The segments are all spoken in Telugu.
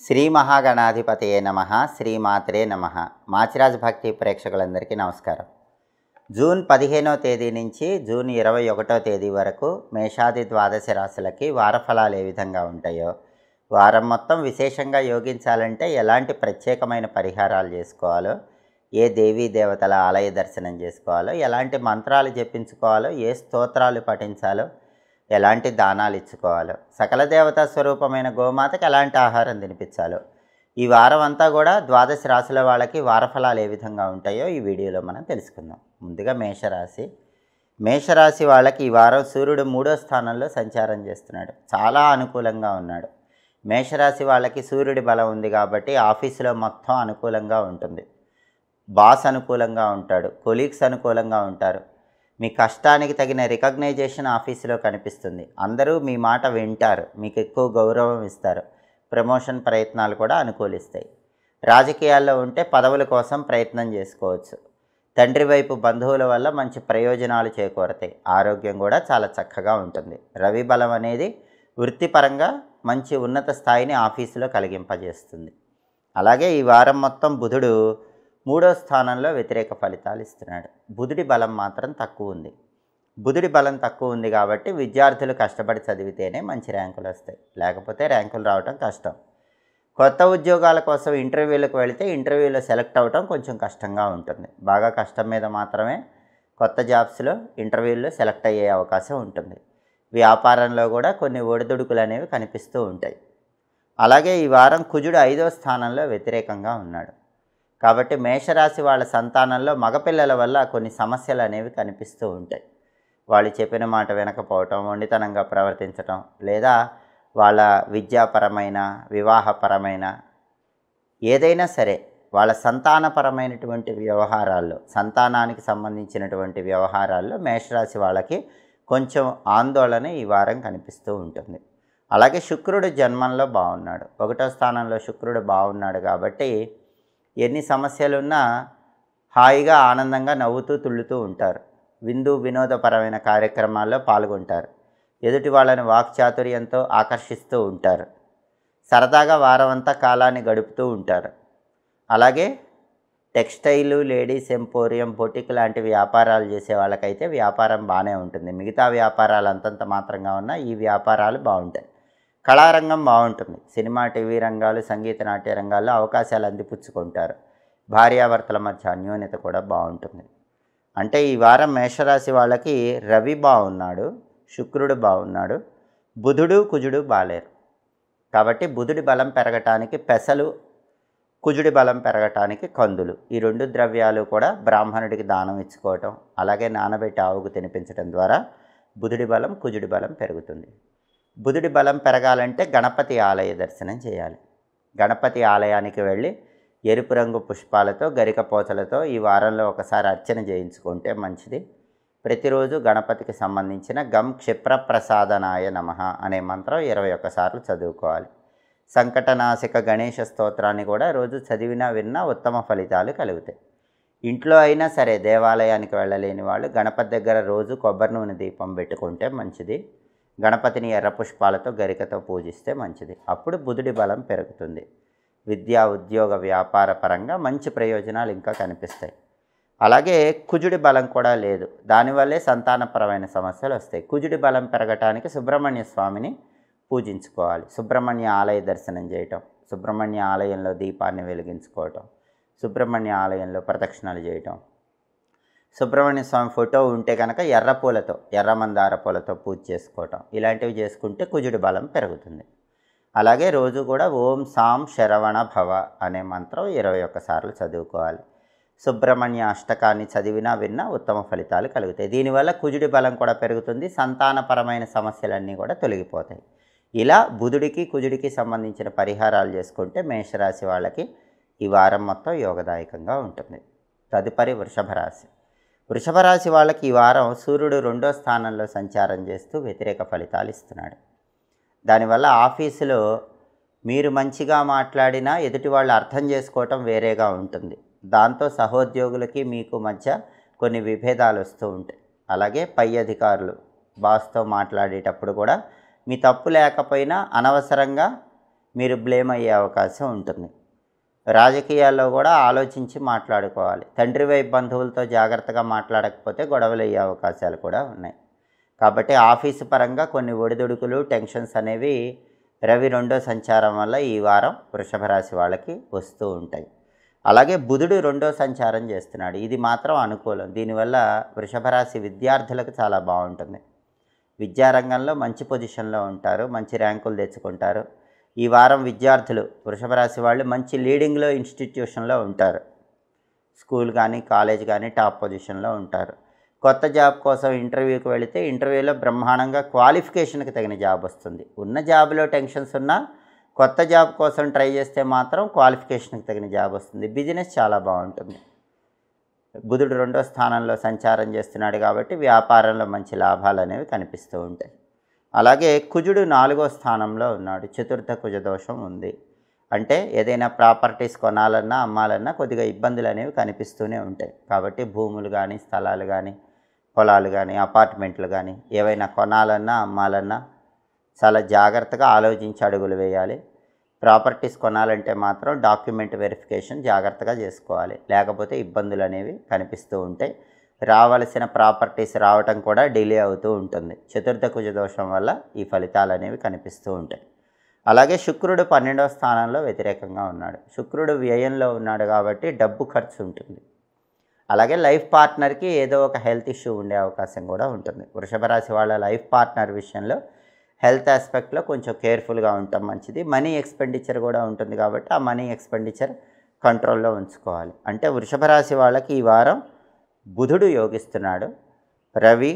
శ్రీ మహాగణాధిపతయే నమః. శ్రీమాత్రే నమః. మాచిరాజ్ భక్తి ప్రేక్షకులందరికీ నమస్కారం. జూన్ 15వ తేదీ నుంచి జూన్ 21వ తేదీ వరకు మేషాది ద్వాదశ రాశులకి వారఫలాలు ఏ విధంగా ఉంటాయో, వారం మొత్తం విశేషంగా యోగించాలంటే ఎలాంటి ప్రత్యేకమైన పరిహారాలు చేసుకోవాలో, ఏ దేవీ దేవతల ఆలయ దర్శనం చేసుకోవాలో, ఎలాంటి మంత్రాలు జపించుకోవాలో, ఏ స్తోత్రాలు పఠించాలో, ఎలాంటి దానాలు ఇచ్చుకోవాలో, సకల దేవతా స్వరూపమైన గోమాతకి ఎలాంటి ఆహారం తినిపించాలో, ఈ వారం అంతా కూడా ద్వాదశ రాశుల వాళ్ళకి వారఫలాలు ఏ విధంగా ఉంటాయో ఈ వీడియోలో మనం తెలుసుకుందాం. ముందుగా మేషరాశి వాళ్ళకి ఈ వారం సూర్యుడు 3వ స్థానంలో సంచారం చేస్తున్నాడు. చాలా అనుకూలంగా ఉన్నాడు. మేషరాశి వాళ్ళకి సూర్యుడి బలం ఉంది కాబట్టి ఆఫీసులో మొత్తం అనుకూలంగా ఉంటుంది. బాస్ అనుకూలంగా ఉంటాడు, కొలీగ్స్ అనుకూలంగా ఉంటారు. మీ కష్టానికి తగిన రికగ్నైజేషన్ ఆఫీసులో కనిపిస్తుంది. అందరూ మీ మాట వింటారు, మీకు ఎక్కువ గౌరవం ఇస్తారు. ప్రమోషన్ ప్రయత్నాలు కూడా అనుకూలిస్తాయి. రాజకీయాల్లో ఉంటే పదవుల కోసం ప్రయత్నం చేసుకోవచ్చు. తండ్రి వైపు బంధువుల వల్ల మంచి ప్రయోజనాలు చేకూరతాయి. ఆరోగ్యం కూడా చాలా చక్కగా ఉంటుంది. రవి బలం అనేది వృత్తిపరంగా మంచి ఉన్నత స్థాయిని ఆఫీసులో కలిగింపజేస్తుంది. అలాగే ఈ వారం మొత్తం బుధుడు 3వ స్థానంలో వ్యతిరేక ఫలితాలు ఇస్తున్నాడు. బుధుడి బలం మాత్రం తక్కువ ఉంది. బుధుడి బలం తక్కువ ఉంది కాబట్టి విద్యార్థులు కష్టపడి చదివితేనే మంచి ర్యాంకులు వస్తాయి, లేకపోతే ర్యాంకులు రావడం కష్టం. కొత్త ఉద్యోగాల కోసం ఇంటర్వ్యూలకు వెళితే ఇంటర్వ్యూలో సెలెక్ట్ అవ్వడం కొంచెం కష్టంగా ఉంటుంది. బాగా కష్టం మీద మాత్రమే కొత్త జాబ్స్లో ఇంటర్వ్యూల్లో సెలెక్ట్ అయ్యే అవకాశం ఉంటుంది. వ్యాపారంలో కూడా కొన్ని ఒడిదుడుకులు అనేవి కనిపిస్తూ ఉంటాయి. అలాగే ఈ వారం కుజుడు 5వ స్థానంలో వ్యతిరేకంగా ఉన్నాడు. కాబట్టి మేషరాశి వాళ్ళ సంతానంలో మగపిల్లల వల్ల కొన్ని సమస్యలు అనేవి కనిపిస్తూ ఉంటాయి. వాళ్ళు చెప్పిన మాట వినకపోవటం, మొండితనంగా ప్రవర్తించటం, లేదా వాళ్ళ విద్యాపరమైన వివాహపరమైన ఏదైనా సరే వాళ్ళ సంతానపరమైనటువంటి వ్యవహారాల్లో, సంతానానికి సంబంధించినటువంటి వ్యవహారాల్లో మేషరాశి వాళ్ళకి కొంచెం ఆందోళన ఈ వారం కనిపిస్తూ ఉంటుంది. అలాగే శుక్రుడు జన్మంలో బాగున్నాడు. 1వ స్థానంలో శుక్రుడు బాగున్నాడు కాబట్టి ఎన్ని సమస్యలున్నా హాయిగా ఆనందంగా నవ్వుతూ తుళ్ళుతూ ఉంటారు. వినోదపరమైన కార్యక్రమాల్లో పాల్గొంటారు. ఎదుటి వాళ్ళని వాక్చాతుర్యంతో ఆకర్షిస్తూ ఉంటారు. సరదాగా వారమంతా కాలాన్ని గడుపుతూ ఉంటారు. అలాగే టెక్స్టైలు, లేడీస్ ఎంపోరియం, బొటిక్ లాంటి వ్యాపారాలు చేసే వాళ్ళకైతే వ్యాపారం బాగానే ఉంటుంది. మిగతా వ్యాపారాలు అంతంత మాత్రంగా ఉన్నా ఈ వ్యాపారాలు బాగుంటాయి. కళారంగం బాగుంటుంది. సినిమా, టీవీ రంగాలు, సంగీత నాట్య రంగాల్లో అవకాశాలు అందిపుచ్చుకుంటారు. భార్యాభర్తల మధ్య అన్యోన్యత కూడా బాగుంటుంది. అంటే ఈ వారం మేషరాశి వాళ్ళకి రవి బాగున్నాడు, శుక్రుడు బాగున్నాడు, బుధుడు కుజుడు బాలేరు. కాబట్టి బుధుడి బలం పెరగటానికి పెసలు, కుజుడి బలం పెరగటానికి కందులు, ఈ 2 ద్రవ్యాలు కూడా బ్రాహ్మణుడికి దానం ఇచ్చుకోవటం, అలాగే నానబెట్టి ఆవుకు తినిపించడం ద్వారా బుధుడి బలం కుజుడి బలం పెరుగుతుంది. బుధుడి బలం పెరగాలంటే గణపతి ఆలయ దర్శనం చేయాలి. గణపతి ఆలయానికి వెళ్ళి ఎరుపు రంగు పుష్పాలతో, గరికపోచలతో ఈ వారంలో ఒకసారి అర్చన చేయించుకుంటే మంచిది. ప్రతిరోజు గణపతికి సంబంధించిన గం క్షిప్రప్రసాదనాయ నమః అనే మంత్రం 21 సార్లు చదువుకోవాలి. సంకటనాశక గణేష స్తోత్రాన్ని కూడా రోజు చదివినా విన్నా ఉత్తమ ఫలితాలు కలుగుతాయి. ఇంట్లో అయినా సరే దేవాలయానికి వెళ్ళలేని వాళ్ళు గణపతి దగ్గర రోజు కొబ్బరి నూనె దీపం పెట్టుకుంటే మంచిది. గణపతిని ఎర్ర పుష్పాలతో గరికతో పూజిస్తే మంచిది. అప్పుడు బుధుడి బలం పెరుగుతుంది. విద్యా, ఉద్యోగ, వ్యాపార పరంగా మంచి ప్రయోజనాలు ఇంకా కనిపిస్తాయి. అలాగే కుజుడి బలం కూడా లేదు. దానివల్లే సంతానపరమైన సమస్యలు వస్తాయి. కుజుడి బలం పెరగటానికి సుబ్రహ్మణ్య స్వామిని పూజించుకోవాలి. సుబ్రహ్మణ్య ఆలయ దర్శనం చేయటం, సుబ్రహ్మణ్య ఆలయంలో దీపాన్ని వెలిగించుకోవటం, సుబ్రహ్మణ్య ఆలయంలో ప్రదక్షిణలు చేయటం, సుబ్రహ్మణ్య స్వామి ఫోటో ఉంటే కనుక ఎర్ర మందార పూలతో పూజ చేసుకోవటం, ఇలాంటివి చేసుకుంటే కుజుడి బలం పెరుగుతుంది. అలాగే రోజు కూడా ఓం సాం శరవణ భవ అనే మంత్రం 21 సార్లు చదువుకోవాలి. సుబ్రహ్మణ్య అష్టకాన్ని చదివినా విన్నా ఉత్తమ ఫలితాలు కలుగుతాయి. దీనివల్ల కుజుడి బలం కూడా పెరుగుతుంది. సంతానపరమైన సమస్యలన్నీ కూడా తొలగిపోతాయి. ఇలా బుధుడికి కుజుడికి సంబంధించిన పరిహారాలు చేసుకుంటే మేషరాశి వాళ్ళకి ఈ వారం మొత్తం యోగదాయకంగా ఉంటుంది. తదుపరి వృషభ రాశి వాళ్ళకి ఈ వారం సూర్యుడు 2వ స్థానంలో సంచారం చేస్తూ వ్యతిరేక ఫలితాలు ఇస్తున్నాడు. దానివల్ల ఆఫీసులో మీరు మంచిగా మాట్లాడినా ఎదుటి వాళ్ళు అర్థం చేసుకోవటం వేరేగా ఉంటుంది. దాంతో సహోద్యోగులకి మీకు మధ్య కొన్ని విభేదాలు వస్తూ ఉంటాయి. అలాగే పై అధికారులు బాస్తో మాట్లాడేటప్పుడు కూడా మీ తప్పు లేకపోయినా అనవసరంగా మీరు బ్లేమ్ అయ్యే అవకాశం ఉంటుంది. రాజకీయాల్లో కూడా ఆలోచించి మాట్లాడుకోవాలి. తండ్రి వైపు బంధువులతో జాగ్రత్తగా మాట్లాడకపోతే గొడవలు అయ్యే అవకాశాలు కూడా ఉన్నాయి. కాబట్టి ఆఫీసు పరంగా కొన్ని ఒడిదుడుకులు, టెన్షన్స్ అనేవి రవి 2వ సంచారం వల్ల ఈ వారం వృషభ రాశి వాళ్ళకి వస్తూ ఉంటాయి. అలాగే బుధుడు 2వ సంచారం చేస్తున్నాడు. ఇది మాత్రం అనుకూలం. దీనివల్ల వృషభ రాశి విద్యార్థులకు చాలా బాగుంటుంది. విద్యారంగంలో మంచి పొజిషన్లో ఉంటారు, మంచి ర్యాంకులు తెచ్చుకుంటారు. ఈ వారం విద్యార్థులు వృషభ రాశి వాళ్ళు మంచి లీడింగ్లో ఇన్స్టిట్యూషన్లో ఉంటారు. స్కూల్ కానీ కాలేజ్ కానీ టాప్ పొజిషన్లో ఉంటారు. కొత్త జాబ్ కోసం ఇంటర్వ్యూకి వెళితే ఇంటర్వ్యూలో బ్రహ్మాండంగా క్వాలిఫికేషన్కి తగిన జాబ్ వస్తుంది. ఉన్న జాబ్లో టెన్షన్స్ ఉన్నా కొత్త జాబ్ కోసం ట్రై చేస్తే మాత్రం క్వాలిఫికేషన్కి తగిన జాబ్ వస్తుంది. బిజినెస్ చాలా బాగుంటుంది. బుధుడు 2వ స్థానంలో సంచారం చేస్తున్నాడు కాబట్టి వ్యాపారంలో మంచి లాభాలు అనేవి కనిపిస్తూ ఉంటాయి. అలాగే కుజుడు 4వ స్థానంలో ఉన్నాడు. చతుర్థ కుజ దోషం ఉంది. అంటే ఏదైనా ప్రాపర్టీస్ కొనాలన్నా అమ్మాలన్నా కొద్దిగా ఇబ్బందులు అనేవి కనిపిస్తూనే ఉంటాయి. కాబట్టి భూములు కానీ స్థలాలు కానీ పొలాలు కానీ అపార్ట్మెంట్లు కానీ ఏవైనా కొనాలన్నా అమ్మాలన్నా చాలా జాగ్రత్తగా ఆలోచించి అడుగులు వేయాలి. ప్రాపర్టీస్ కొనాలంటే మాత్రం డాక్యుమెంట్ వెరిఫికేషన్ జాగ్రత్తగా చేసుకోవాలి. లేకపోతే ఇబ్బందులు అనేవి కనిపిస్తూ ఉంటాయి. రావలసిన ప్రాపర్టీస్ రావటం కూడా డిలే అవుతూ ఉంటుంది. చతుర్థ కుజ దోషం వల్ల ఈ ఫలితాలు అనేవి కనిపిస్తూ ఉంటాయి. అలాగే శుక్రుడు 12వ స్థానంలో వ్యతిరేకంగా ఉన్నాడు. శుక్రుడు వ్యయంలో ఉన్నాడు కాబట్టి డబ్బు ఖర్చు ఉంటుంది. అలాగే లైఫ్ పార్ట్నర్కి ఏదో ఒక హెల్త్ ఇష్యూ ఉండే అవకాశం కూడా ఉంటుంది. వృషభ రాశి వాళ్ళ లైఫ్ పార్ట్నర్ విషయంలో హెల్త్ ఆస్పెక్ట్లో కొంచెం కేర్ఫుల్గా ఉండటం మంచిది. మనీ ఎక్స్పెండిచర్ కూడా ఉంటుంది కాబట్టి ఆ మనీ ఎక్స్పెండిచర్ కంట్రోల్లో ఉంచుకోవాలి. అంటే వృషభ రాశి వాళ్ళకి ఈ వారం బుధుడు యోగిస్తున్నాడు, రవి,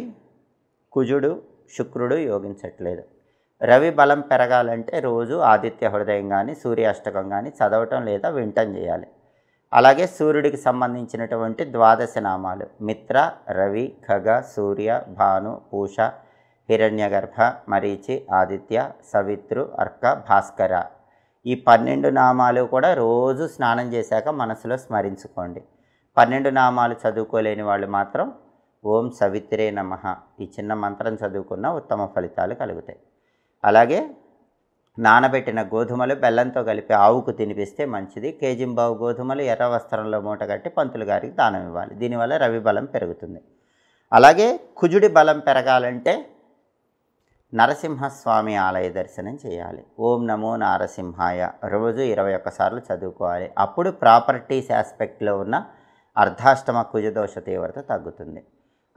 కుజుడు, శుక్రుడు యోగించట్లేదు. రవి బలం పెరగాలంటే రోజు ఆదిత్య హృదయం కానీ సూర్య అష్టకం కానీ చదవటం లేదా వినటం చేయాలి. అలాగే సూర్యుడికి సంబంధించినటువంటి ద్వాదశ నామాలు మిత్ర, రవి, ఖగ, సూర్య, భాను, పూష, హిరణ్యగర్భ, మరీచి, ఆదిత్య, సవిత్రు, అర్క, భాస్కర ఈ 12 నామాలు కూడా రోజు స్నానం చేశాక మనసులో స్మరించుకోండి. 12 నామాలు చదువుకోలేని వాళ్ళు మాత్రం ఓం సవిత్రే నమః ఈ చిన్న మంత్రం చదువుకున్న ఉత్తమ ఫలితాలు కలుగుతాయి. అలాగే నానబెట్టిన గోధుమలు బెల్లంతో కలిపి ఆవుకు తినిపిస్తే మంచిది. కేజింబావు గోధుమలు ఎర్ర వస్త్రంలో మూటగట్టి పంతులు గారికి దానం ఇవ్వాలి. దీనివల్ల రవి బలం పెరుగుతుంది. అలాగే కుజుడి బలం పెరగాలంటే నరసింహస్వామి ఆలయ దర్శనం చేయాలి. ఓం నమో నారసింహాయ రోజు 21 సార్లు చదువుకోవాలి. అప్పుడు ప్రాపర్టీస్ ఆస్పెక్ట్లో ఉన్న అర్ధాష్టమ కుజదోష తీవ్రత తగ్గుతుంది.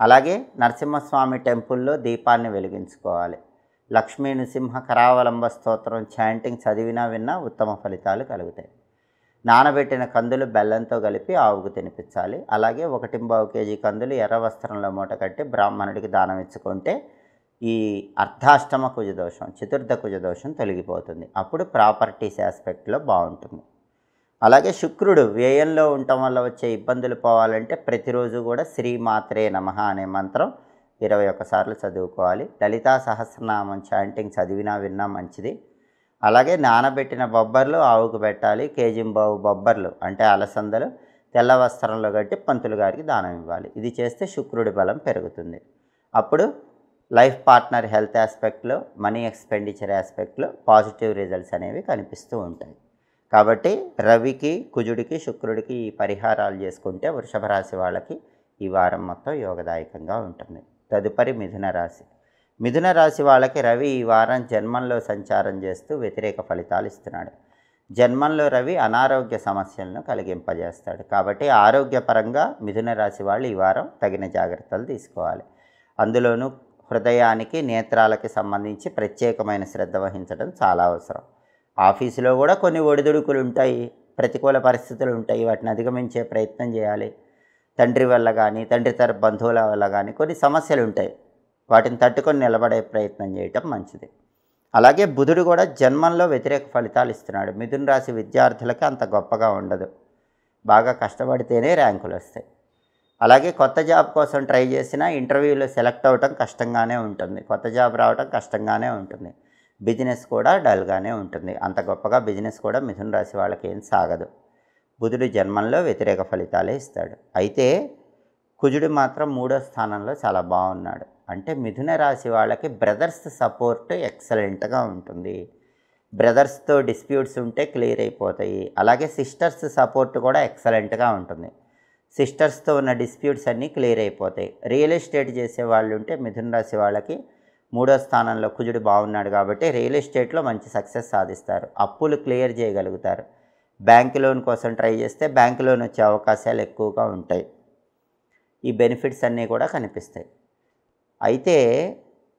అలాగే నరసింహస్వామి టెంపుల్లో దీపాన్ని వెలిగించుకోవాలి. లక్ష్మీ నృసింహ కరావలంబ స్తోత్రం చాంటింగ్ చదివినా విన్నా ఉత్తమ ఫలితాలు కలుగుతాయి. నానబెట్టిన కందులు బెల్లంతో కలిపి ఆవుకు తినిపించాలి. అలాగే 1.25 కేజీ కందులు ఎర్ర వస్త్రంలో మూట కట్టి బ్రాహ్మణుడికి దానం ఇచ్చుకుంటే ఈ అర్ధాష్టమ కుజదోషం చతుర్థ కుజదోషం తొలగిపోతుంది. అప్పుడు ప్రాపర్టీస్ ఆస్పెక్ట్లో బాగుంటుంది. అలాగే శుక్రుడు వ్యయంలో ఉండటం వల్ల వచ్చే ఇబ్బందులు పోవాలంటే ప్రతిరోజు కూడా శ్రీమాత్రే నమః అనే మంత్రం 21 సార్లు చదువుకోవాలి. లలితా సహస్రనామం చాంటింగ్ చదివినా విన్నా మంచిది. అలాగే నానబెట్టిన బొబ్బర్లు ఆవుకు పెట్టాలి. కేజింబావు బొబ్బర్లు అంటే అలసందలు తెల్ల వస్త్రంలో కట్టి పంతులు గారికి దానం ఇవ్వాలి. ఇది చేస్తే శుక్రుడి బలం పెరుగుతుంది. అప్పుడు లైఫ్ పార్ట్నర్ హెల్త్ ఆస్పెక్ట్లో మనీ ఎక్స్పెండిచర్ ఆస్పెక్ట్లో పాజిటివ్ రిజల్ట్స్ అనేవి కనిపిస్తూ ఉంటాయి. కాబట్టి రవికి, కుజుడికి, శుక్రుడికి ఈ పరిహారాలు చేసుకుంటే వృషభ రాశి వాళ్ళకి ఈ వారం మొత్తం యోగదాయకంగా ఉంటుంది. తదుపరి మిథున రాశి. మిథున రాశి వాళ్ళకి రవి ఈ వారం జన్మంలో సంచారం చేస్తూ వ్యతిరేక ఫలితాలు ఇస్తున్నాడు. జన్మంలో రవి అనారోగ్య సమస్యలను కలిగింపజేస్తాడు. కాబట్టి ఆరోగ్యపరంగా మిథున రాశి వాళ్ళు ఈ వారం తగిన జాగ్రత్తలు తీసుకోవాలి. అందులోనూ హృదయానికి, నేత్రాలకి సంబంధించి ప్రత్యేకమైన శ్రద్ధ వహించడం చాలా అవసరం. ఆఫీసులో కూడా కొన్ని ఒడిదుడుకులు ఉంటాయి, ప్రతికూల పరిస్థితులు ఉంటాయి. వాటిని అధిగమించే ప్రయత్నం చేయాలి. తండ్రి వల్ల కానీ తండ్రి తరపు బంధువుల వల్ల కానీ కొన్ని సమస్యలు ఉంటాయి. వాటిని తట్టుకొని నిలబడే ప్రయత్నం చేయటం మంచిది. అలాగే బుధుడు కూడా జన్మంలో వ్యతిరేక ఫలితాలు ఇస్తున్నాడు. మిథున రాశి విద్యార్థులకి అంత గొప్పగా ఉండదు. బాగా కష్టపడితేనే ర్యాంకులు వస్తాయి. అలాగే కొత్త జాబ్ కోసం ట్రై చేసినా ఇంటర్వ్యూలో సెలెక్ట్ అవ్వటం కష్టంగానే ఉంటుంది. కొత్త జాబ్ రావటం కష్టంగానే ఉంటుంది. బిజినెస్ కూడా డల్గానే ఉంటుంది. అంత గొప్పగా బిజినెస్ కూడా మిథున రాశి వాళ్ళకి ఏం సాగదు. బుధుడు జన్మంలో వ్యతిరేక ఫలితాలే ఇస్తాడు. అయితే కుజుడు మాత్రం 3వ స్థానంలో చాలా బాగున్నాడు. అంటే మిథున రాశి వాళ్ళకి బ్రదర్స్ సపోర్ట్ ఎక్సలెంట్గా ఉంటుంది. బ్రదర్స్తో డిస్ప్యూట్స్ ఉంటే క్లియర్ అయిపోతాయి. అలాగే సిస్టర్స్ సపోర్ట్ కూడా ఎక్సలెంట్గా ఉంటుంది. సిస్టర్స్తో ఉన్న డిస్ప్యూట్స్ అన్నీ క్లియర్ అయిపోతాయి. రియల్ ఎస్టేట్ చేసే వాళ్ళు ఉంటే మిథున రాశి వాళ్ళకి 3వ స్థానంలో కుజుడు బాగున్నాడు కాబట్టి రియల్ ఎస్టేట్లో మంచి సక్సెస్ సాధిస్తారు. అప్పులు క్లియర్ చేయగలుగుతారు. బ్యాంక్ లోన్ కోసం ట్రై చేస్తే బ్యాంక్ లోన్ వచ్చే అవకాశాలు ఎక్కువగా ఉంటాయి. ఈ బెనిఫిట్స్ అన్నీ కూడా కనిపిస్తాయి. అయితే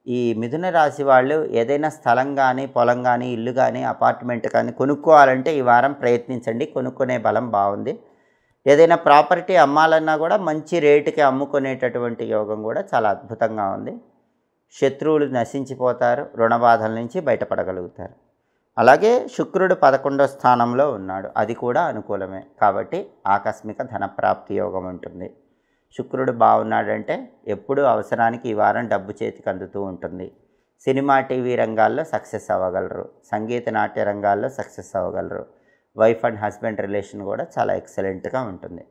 ఈ మిథున రాశి వాళ్ళు ఏదైనా స్థలం కానీ, పొలం కానీ, ఇల్లు కానీ, అపార్ట్మెంట్ కానీ కొనుక్కోవాలంటే ఈ వారం ప్రయత్నించండి. కొనుక్కునే బలం బాగుంది. ఏదైనా ప్రాపర్టీ అమ్మాలన్నా కూడా మంచి రేటుకి అమ్ముకునేటటువంటి యోగం కూడా చాలా అద్భుతంగా ఉంది. శత్రువులు నశించిపోతారు. రుణ బాధల నుంచి బయటపడగలుగుతారు. అలాగే శుక్రుడు 11వ స్థానంలో ఉన్నాడు. అది కూడా అనుకూలమే. కాబట్టి ఆకస్మిక ధనప్రాప్తి యోగం ఉంటుంది. శుక్రుడు బాగున్నాడంటే ఎప్పుడూ అవసరానికి ఈ వారం డబ్బు చేతికి అందుతూ ఉంటుంది. సినిమా, టీవీ రంగాల్లో సక్సెస్ అవ్వగలరు. సంగీత, నాట్య రంగాల్లో సక్సెస్ అవ్వగలరు. వైఫ్ అండ్ హస్బెండ్ రిలేషన్ కూడా చాలా ఎక్సలెంట్గా ఉంటుంది.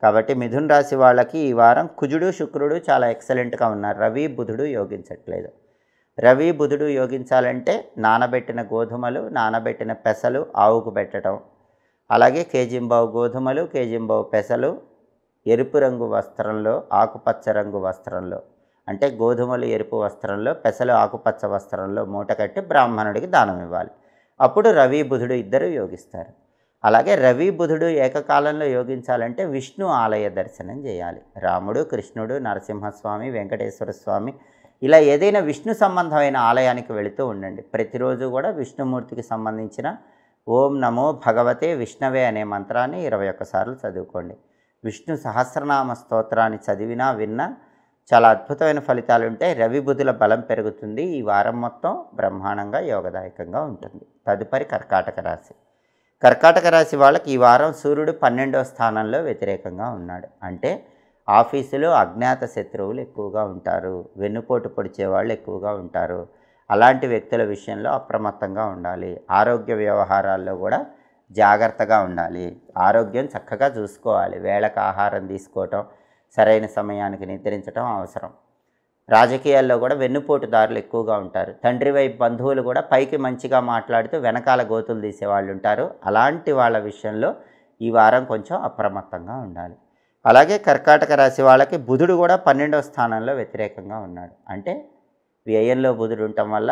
కాబట్టి మిథున రాశి వాళ్ళకి ఈ వారం కుజుడు, శుక్రుడు చాలా ఎక్సలెంట్గా ఉన్నారు. రవి, బుధుడు యోగించట్లేదు. రవి, బుధుడు యోగించాలంటే నానబెట్టిన గోధుమలు, నానబెట్టిన పెసలు ఆవుకు పెట్టడం, అలాగే కేజింబావు గోధుమలు, కేజింబావు పెసలు ఎరుపు రంగు వస్త్రంలో, ఆకుపచ్చ రంగు వస్త్రంలో, అంటే గోధుమలు ఎరుపు వస్త్రంలో, పెసలు ఆకుపచ్చ వస్త్రంలో మూట కట్టి బ్రాహ్మణుడికి దానం ఇవ్వాలి. అప్పుడు రవి, బుధుడు ఇద్దరు యోగిస్తారు. అలాగే రవి, బుధుడు ఏకకాలంలో యోగించాలంటే విష్ణు ఆలయ దర్శనం చేయాలి. రాముడు, కృష్ణుడు, నరసింహస్వామి, వెంకటేశ్వర స్వామి ఇలా ఏదైనా విష్ణు సంబంధమైన ఆలయానికి వెళుతూ ఉండండి. ప్రతిరోజు కూడా విష్ణుమూర్తికి సంబంధించిన ఓం నమో భగవతే విష్ణవే అనే మంత్రాన్ని 21 సార్లు చదువుకోండి. విష్ణు సహస్రనామ స్తోత్రాన్ని చదివినా విన్నా చాలా అద్భుతమైన ఫలితాలు ఉంటాయి. రవి, బుధుల బలం పెరుగుతుంది. ఈ వారం మొత్తం బ్రహ్మాండంగా యోగదాయకంగా ఉంటుంది. తదుపరి కర్కాటక రాశి. కర్కాటక రాశి వాళ్ళకి ఈ వారం సూర్యుడు 12వ స్థానంలో వ్యతిరేకంగా ఉన్నాడు. అంటే ఆఫీసులో అజ్ఞాత శత్రువులు ఎక్కువగా ఉంటారు. వెన్నుపోటు పొడిచే వాళ్ళు ఎక్కువగా ఉంటారు. అలాంటి వ్యక్తుల విషయంలో అప్రమత్తంగా ఉండాలి. ఆరోగ్య వ్యవహారాల్లో కూడా జాగ్రత్తగా ఉండాలి. ఆరోగ్యం చక్కగా చూసుకోవాలి. వేళకు ఆహారం తీసుకోవటం, సరైన సమయానికి నిద్రించడం అవసరం. రాజకీయాల్లో కూడా వెన్నుపోటుదారులు ఎక్కువగా ఉంటారు. తండ్రి వైపు బంధువులు కూడా పైకి మంచిగా మాట్లాడుతూ వెనకాల గోతులు తీసేవాళ్ళు ఉంటారు. అలాంటి వాళ్ళ విషయంలో ఈ వారం కొంచెం అప్రమత్తంగా ఉండాలి. అలాగే కర్కాటక రాశి వాళ్ళకి బుధుడు కూడా 12వ స్థానంలో వ్యతిరేకంగా ఉన్నాడు. అంటే వ్యయంలో బుధుడు ఉండటం వల్ల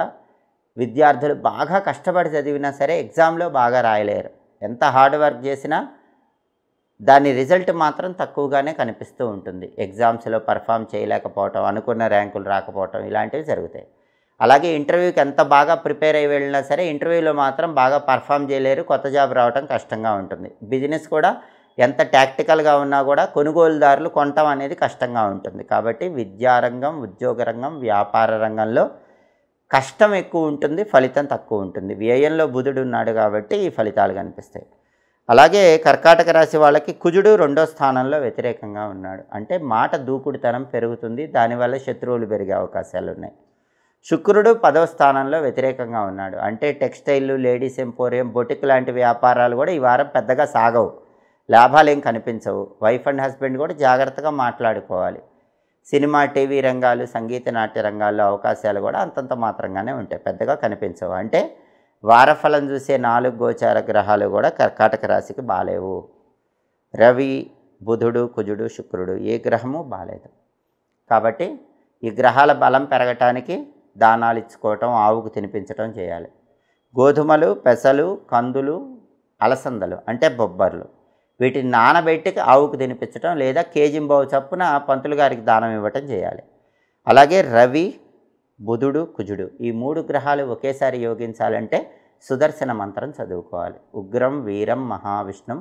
విద్యార్థులు బాగా కష్టపడి చదివినా సరే ఎగ్జామ్లో బాగా రాయలేరు. ఎంత హార్డ్ వర్క్ చేసినా దాని రిజల్ట్ మాత్రం తక్కువగానే కనిపిస్తూ ఉంటుంది. ఎగ్జామ్స్లో పర్ఫామ్ చేయలేకపోవటం, అనుకున్న ర్యాంకులు రాకపోవటం ఇలాంటివి జరుగుతాయి. అలాగే ఇంటర్వ్యూకి ఎంత బాగా ప్రిపేర్ అయ్యి వెళ్ళినా సరే ఇంటర్వ్యూలో మాత్రం బాగా పర్ఫామ్ చేయలేరు. కొత్త జాబ్ రావటం కష్టంగా ఉంటుంది. బిజినెస్ కూడా ఎంత టాక్టికల్గా ఉన్నా కూడా కొనుగోలుదారులు కొనటం అనేది కష్టంగా ఉంటుంది. కాబట్టి విద్యారంగం, ఉద్యోగ రంగం, వ్యాపార రంగంలో కష్టం ఎక్కువ ఉంటుంది, ఫలితం తక్కువ ఉంటుంది. వ్యయంలో బుధుడు ఉన్నాడు కాబట్టి ఈ ఫలితాలు కనిపిస్తాయి. అలాగే కర్కాటక రాశి వాళ్ళకి కుజుడు 2వ స్థానంలో వ్యతిరేకంగా ఉన్నాడు. అంటే మాట దూకుడుతనం పెరుగుతుంది. దానివల్ల శత్రువులు పెరిగే అవకాశాలు ఉన్నాయి. శుక్రుడు 10వ స్థానంలో వ్యతిరేకంగా ఉన్నాడు. అంటే టెక్స్టైల్, లేడీస్ ఎంపోరియం, బొటిక్ లాంటి వ్యాపారాలు కూడా ఈ వారం పెద్దగా సాగవు. లాభాలు ఏం కనిపించవు. వైఫ్ అండ్ హస్బెండ్ కూడా జాగ్రత్తగా మాట్లాడుకోవాలి. సినిమా, టీవీ రంగాలు, సంగీత, నాట్య రంగాల్లో అవకాశాలు కూడా అంతంత మాత్రంగానే ఉంటాయి, పెద్దగా కనిపించవు. అంటే వారఫలం చూసే 4 గోచార గ్రహాలు కూడా కర్కాటక రాశికి బాలేవు. రవి, బుధుడు, కుజుడు, శుక్రుడు ఏ గ్రహము బాలేదు. కాబట్టి ఈ గ్రహాల బలం పెరగటానికి దానాలు ఇచ్చుకోవటం, ఆవుకు తినిపించటం చేయాలి. గోధుమలు, పెసలు, కందులు, అలసందలు అంటే బొబ్బర్లు వీటిని నానబెట్టి ఆవుకు తినిపించటం లేదా కేజింబావు చప్పున పంతులు గారికి దానం ఇవ్వటం చేయాలి. అలాగే రవి, బుధుడు, కుజుడు ఈ 3 గ్రహాలు ఒకేసారి యోగించాలంటే సుదర్శన మంత్రం చదువుకోవాలి. ఉగ్రం వీరం మహావిష్ణుం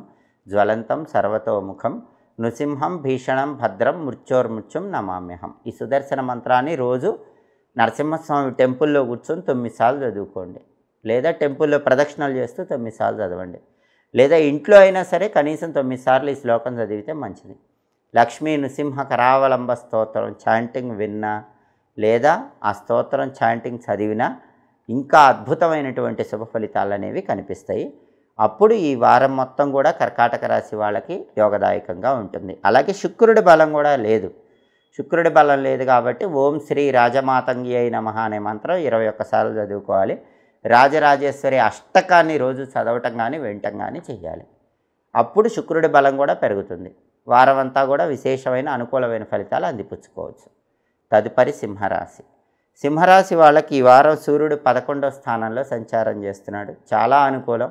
జ్వలంతం సర్వతోముఖం నృసింహం భీషణం భద్రం మృత్యోర్మృత్యుం నమామ్యహం. ఈ సుదర్శన మంత్రాన్ని రోజు నరసింహస్వామి టెంపుల్లో కూర్చొని 9 సార్లు చదువుకోండి. లేదా టెంపుల్లో ప్రదక్షిణలు చేస్తూ 9 సార్లు చదవండి. లేదా ఇంట్లో అయినా సరే కనీసం 9 సార్లు ఈ శ్లోకం చదివితే మంచిది. లక్ష్మీ నృసింహ కరావలంబ స్తోత్రం చాంటింగ్ విన్నా లేదా ఆ స్తోత్రం చాంటింగ్ చదివినా ఇంకా అద్భుతమైనటువంటి శుభ ఫలితాలు అనేవి కనిపిస్తాయి. అప్పుడు ఈ వారం మొత్తం కూడా కర్కాటక రాశి వాళ్ళకి యోగదాయకంగా ఉంటుంది. అలాగే శుక్రుడి బలం కూడా లేదు. శుక్రుడి బలం లేదు కాబట్టి ఓం శ్రీ రాజమాతంగి అయి నమః అనే మంత్రం 21 సార్లు చదువుకోవాలి. రాజరాజేశ్వరి అష్టకాన్ని రోజు చదవటం కానీ వినటం కానీ చేయాలి. అప్పుడు శుక్రుడి బలం కూడా పెరుగుతుంది. వారం అంతా కూడా విశేషమైన అనుకూలమైన ఫలితాలు అందిపుచ్చుకోవచ్చు. తదుపరి సింహరాశి. సింహరాశి వాళ్ళకి ఈ వారం సూర్యుడు 11వ స్థానంలో సంచారం చేస్తున్నాడు. చాలా అనుకూలం.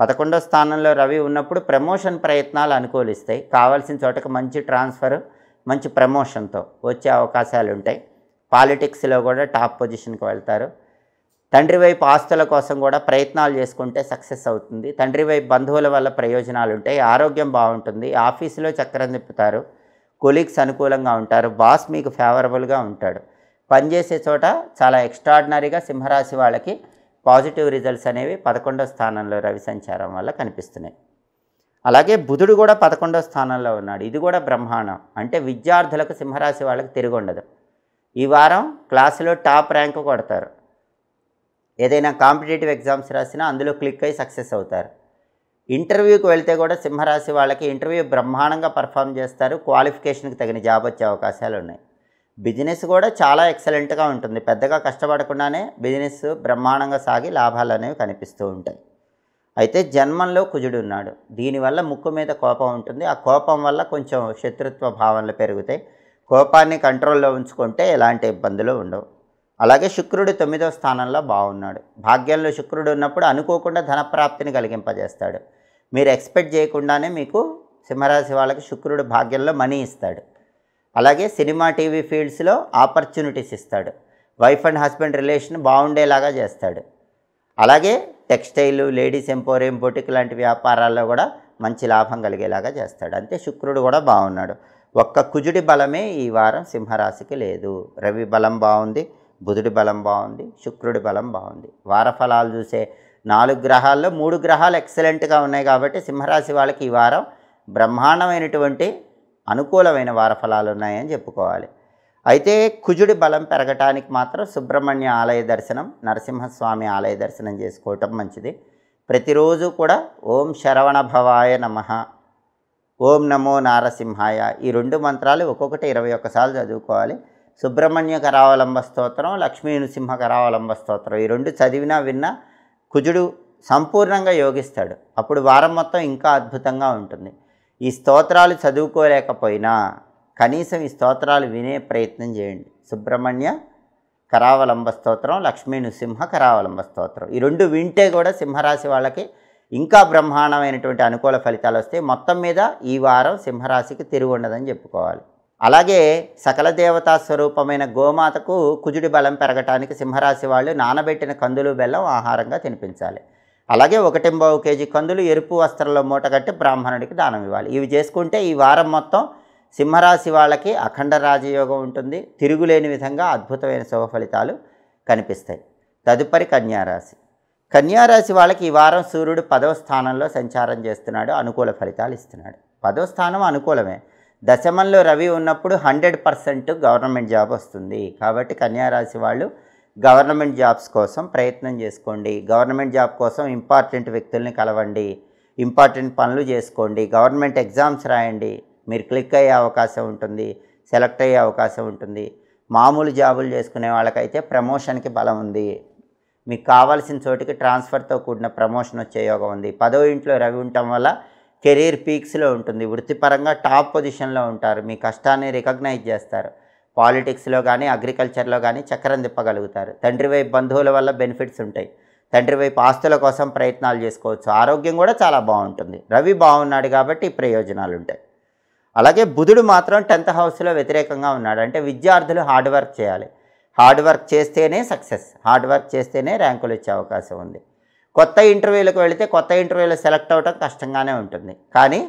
11వ స్థానంలో రవి ఉన్నప్పుడు ప్రమోషన్ ప్రయత్నాలు అనుకూలిస్తాయి. కావాల్సిన చోటకు మంచి ట్రాన్స్ఫర్, మంచి ప్రమోషన్తో వచ్చే అవకాశాలు ఉంటాయి. పాలిటిక్స్లో కూడా టాప్ పొజిషన్కి వెళ్తారు. తండ్రి వైపు ఆస్తుల కోసం కూడా ప్రయత్నాలు చేసుకుంటే సక్సెస్ అవుతుంది. తండ్రి వైపు బంధువుల వల్ల ప్రయోజనాలు ఉంటాయి. ఆరోగ్యం బాగుంటుంది. ఆఫీసులో చక్రం తిప్పుతారు. కొలీగ్స్ అనుకూలంగా ఉంటారు. బాస్ మీకు ఫేవరబుల్గా ఉంటాడు. పనిచేసే చోట చాలా ఎక్స్ట్రాడినరీగా సింహరాశి వాళ్ళకి పాజిటివ్ రిజల్ట్స్ అనేవి 11వ స్థానంలో రవి సంచారం వల్ల కనిపిస్తున్నాయి. అలాగే బుధుడు కూడా 11వ స్థానంలో ఉన్నాడు. ఇది కూడా బ్రహ్మాండం. అంటే విద్యార్థులకు సింహరాశి వాళ్ళకి తిరుగుండదు. ఈ వారం క్లాసులో టాప్ ర్యాంకు కొడతారు. ఏదైనా కాంపిటేటివ్ ఎగ్జామ్స్ రాసినా అందులో క్లిక్ అయ్యి సక్సెస్ అవుతారు. ఇంటర్వ్యూకి వెళ్తే కూడా సింహరాశి వాళ్ళకి ఇంటర్వ్యూ బ్రహ్మాండంగా పర్ఫామ్ చేస్తారు. క్వాలిఫికేషన్కి తగిన జాబ్ వచ్చే అవకాశాలు ఉన్నాయి. బిజినెస్ కూడా చాలా ఎక్సలెంట్గా ఉంటుంది. పెద్దగా కష్టపడకుండానే బిజినెస్ బ్రహ్మాండంగా సాగి లాభాలు అనేవి కనిపిస్తూ ఉంటాయి. అయితే జన్మంలో కుజుడు ఉన్నాడు. దీనివల్ల ముక్కు మీద కోపం ఉంటుంది. ఆ కోపం వల్ల కొంచెం శత్రుత్వ భావనలు పెరుగుతాయి. కోపాన్ని కంట్రోల్లో ఉంచుకుంటే ఎలాంటి ఇబ్బందులు ఉండవు. అలాగే శుక్రుడు 9వ స్థానంలో బాగున్నాడు. భాగ్యంలో శుక్రుడు ఉన్నప్పుడు అనుకోకుండా ధనప్రాప్తిని కలిగింపజేస్తాడు. మీరు ఎక్స్పెక్ట్ చేయకుండానే మీకు సింహరాశి వాళ్ళకి శుక్రుడు భాగ్యంలో మనీ ఇస్తాడు. అలాగే సినిమా టీవీ ఫీల్డ్స్లో ఆపర్చునిటీస్ ఇస్తాడు. వైఫ్ అండ్ హస్బెండ్ రిలేషన్ బాగుండేలాగా చేస్తాడు. అలాగే టెక్స్టైల్, లేడీస్ ఎంపోరియం, బొటిక్ లాంటి వ్యాపారాల్లో కూడా మంచి లాభం కలిగేలాగా చేస్తాడు. అంతే శుక్రుడు కూడా బాగున్నాడు. ఒక్క కుజుడి బలమే ఈ వారం సింహరాశికి లేదు. రవి బలం బాగుంది, బుధుడి బలం బాగుంది, శుక్రుడి బలం బాగుంది. వార ఫలాలు చూసే 4 గ్రహాల్లో 3 గ్రహాలు ఎక్సలెంట్గా ఉన్నాయి కాబట్టి సింహరాశి వాళ్ళకి ఈ వారం బ్రహ్మాండమైనటువంటి అనుకూలమైన వార ఫలాలు ఉన్నాయని చెప్పుకోవాలి. అయితే కుజుడి బలం పెరగటానికి మాత్రం సుబ్రహ్మణ్య ఆలయ దర్శనం, నరసింహస్వామి ఆలయ దర్శనం చేసుకోవటం మంచిది. ప్రతిరోజు కూడా ఓం శరవణ భవాయ నమః, ఓం నమో నారసింహాయ, ఈ 2 మంత్రాలు ఒక్కొక్కటి 21 సార్లు చదువుకోవాలి. సుబ్రహ్మణ్య కరావలంబ స్తోత్రం, లక్ష్మీ నృసింహ కరావలంబ స్తోత్రం, ఈ 2 చదివినా విన్నా కుజుడు సంపూర్ణంగా యోగిస్తాడు. అప్పుడు వారం మొత్తం ఇంకా అద్భుతంగా ఉంటుంది. ఈ స్తోత్రాలు చదువుకోలేకపోయినా కనీసం ఈ స్తోత్రాలు వినే ప్రయత్నం చేయండి. సుబ్రహ్మణ్య కరావలంబ స్తోత్రం, లక్ష్మీ నృసింహ కరావలంబ స్తోత్రం, ఈ 2 వింటే కూడా సింహరాశి వాళ్ళకి ఇంకా బ్రహ్మాండమైనటువంటి అనుకూల ఫలితాలు వస్తాయి. మొత్తం మీద ఈ వారం సింహరాశికి తిరుగు ఉండదని చెప్పుకోవాలి. అలాగే సకల దేవతా స్వరూపమైన గోమాతకు కుజుడి బలం పెరగటానికి సింహరాశి వాళ్ళు నానబెట్టిన కందులు బెల్లం ఆహారంగా తినిపించాలి. అలాగే 1.25 కేజీ కందులు ఎరుపు వస్త్రంలో మూటగట్టి బ్రాహ్మణుడికి దానం ఇవ్వాలి. ఇవి చేసుకుంటే ఈ వారం మొత్తం సింహరాశి వాళ్ళకి అఖండ రాజయోగం ఉంటుంది. తిరుగులేని విధంగా అద్భుతమైన శుభ ఫలితాలు కనిపిస్తాయి. తదుపరి కన్యారాశి. కన్యారాశి వాళ్ళకి ఈ వారం సూర్యుడు 10వ స్థానంలో సంచారం చేస్తున్నాడు. అనుకూల ఫలితాలు ఇస్తున్నాడు. 10వ స్థానం అనుకూలమే. దశమంలో రవి ఉన్నప్పుడు 100% గవర్నమెంట్ జాబ్ వస్తుంది. కాబట్టి కన్యారాశి వాళ్ళు గవర్నమెంట్ జాబ్స్ కోసం ప్రయత్నం చేసుకోండి. గవర్నమెంట్ జాబ్ కోసం ఇంపార్టెంట్ వ్యక్తుల్ని కలవండి. ఇంపార్టెంట్ పనులు చేసుకోండి. గవర్నమెంట్ ఎగ్జామ్స్ రాయండి. మీరు క్లిక్ అయ్యే అవకాశం ఉంటుంది. సెలెక్ట్ అయ్యే అవకాశం ఉంటుంది. మామూలు జాబులు చేసుకునే వాళ్ళకైతే ప్రమోషన్కి బలం ఉంది. మీకు కావాల్సిన చోటికి ట్రాన్స్ఫర్తో కూడిన ప్రమోషన్ వచ్చే యోగం ఉంది. 10వ ఇంట్లో రవి ఉండటం వల్ల కెరీర్ పీక్స్లో ఉంటుంది. వృత్తిపరంగా టాప్ పొజిషన్లో ఉంటారు. మీ కష్టాన్ని రికగ్నైజ్ చేస్తారు. పాలిటిక్స్లో కానీ అగ్రికల్చర్లో కానీ చక్రం తిప్పగలుగుతారు. తండ్రి వైపు బంధువుల వల్ల బెనిఫిట్స్ ఉంటాయి. తండ్రి వైపు ఆస్తుల కోసం ప్రయత్నాలు చేసుకోవచ్చు. ఆరోగ్యం కూడా చాలా బాగుంటుంది. రవి బాగున్నాడు కాబట్టి ప్రయోజనాలు ఉంటాయి. అలాగే బుధుడు మాత్రం 10th హౌస్లో వ్యతిరేకంగా ఉన్నాడు. అంటే విద్యార్థులు హార్డ్ వర్క్ చేయాలి. హార్డ్ వర్క్ చేస్తేనే సక్సెస్. హార్డ్ వర్క్ చేస్తేనే ర్యాంకులు వచ్చే అవకాశం ఉంది. కొత్త ఇంటర్వ్యూలకు వెళితే కొత్త ఇంటర్వ్యూలో సెలెక్ట్ అవ్వటం కష్టంగానే ఉంటుంది. కానీ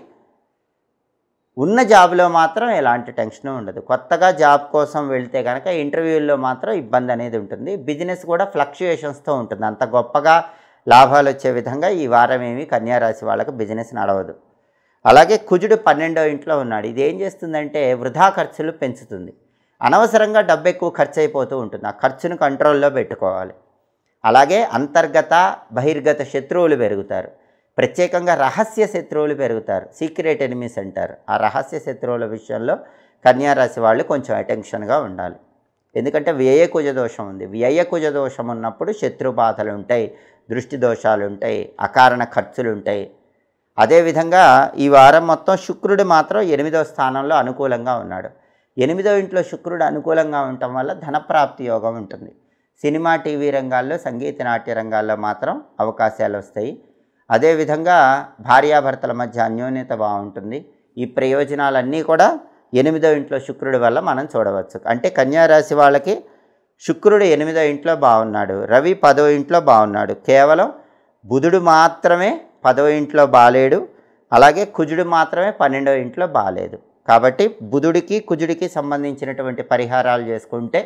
ఉన్న జాబ్లో మాత్రం ఎలాంటి టెన్షన్ ఉండదు. కొత్తగా జాబ్ కోసం వెళితే కనుక ఇంటర్వ్యూల్లో మాత్రం ఇబ్బంది అనేది ఉంటుంది. బిజినెస్ కూడా ఫ్లక్చుయేషన్స్తో ఉంటుంది. అంత గొప్పగా లాభాలు వచ్చే విధంగా ఈ వారం ఏమి కన్యారాశి వాళ్ళకు బిజినెస్ నడవదు. అలాగే కుజుడు 12వ ఇంట్లో ఉన్నాడు. ఇది ఏం చేస్తుందంటే వృధా ఖర్చులు పెంచుతుంది. అనవసరంగా డబ్బు ఎక్కువ ఖర్చు అయిపోతూ ఉంటుంది. ఆ ఖర్చును కంట్రోల్లో పెట్టుకోవాలి. అలాగే అంతర్గత బహిర్గత శత్రువులు పెరుగుతారు. ప్రత్యేకంగా రహస్య శత్రువులు పెరుగుతారు. సీక్రెట్ ఎనిమీస్ అంటారు. ఆ రహస్య శత్రువుల విషయంలో కన్యారాశి వాళ్ళు కొంచెం అటెన్షన్గా ఉండాలి. ఎందుకంటే వ్యయ కుజ దోషం ఉంది. వ్యయ కుజ దోషం ఉన్నప్పుడు శత్రు బాధలు ఉంటాయి, దృష్టి దోషాలు ఉంటాయి, అకారణ ఖర్చులు ఉంటాయి. అదేవిధంగా ఈ వారం మొత్తం శుక్రుడు మాత్రం 8వ స్థానంలో అనుకూలంగా ఉన్నాడు. 8వ ఇంట్లో శుక్రుడు అనుకూలంగా ఉండటం వల్ల ధనప్రాప్తి యోగం ఉంటుంది. సినిమా, టీవీ రంగాల్లో, సంగీత నాట్య రంగాల్లో మాత్రం అవకాశాలు వస్తాయి. అదేవిధంగా భార్యాభర్తల మధ్య అన్యోన్యత బాగుంటుంది. ఈ ప్రయోజనాలన్నీ కూడా 8వ ఇంట్లో శుక్రుడి వల్ల మనం చూడవచ్చు. అంటే కన్యారాశి వాళ్ళకి శుక్రుడు 8వ ఇంట్లో బాగున్నాడు, రవి 10వ ఇంట్లో బాగున్నాడు. కేవలం బుధుడు మాత్రమే 10వ ఇంట్లో బాలేడు, అలాగే కుజుడు మాత్రమే 12వ ఇంట్లో బాలేదు. కాబట్టి బుధుడికి కుజుడికి సంబంధించినటువంటి పరిహారాలు చేసుకుంటే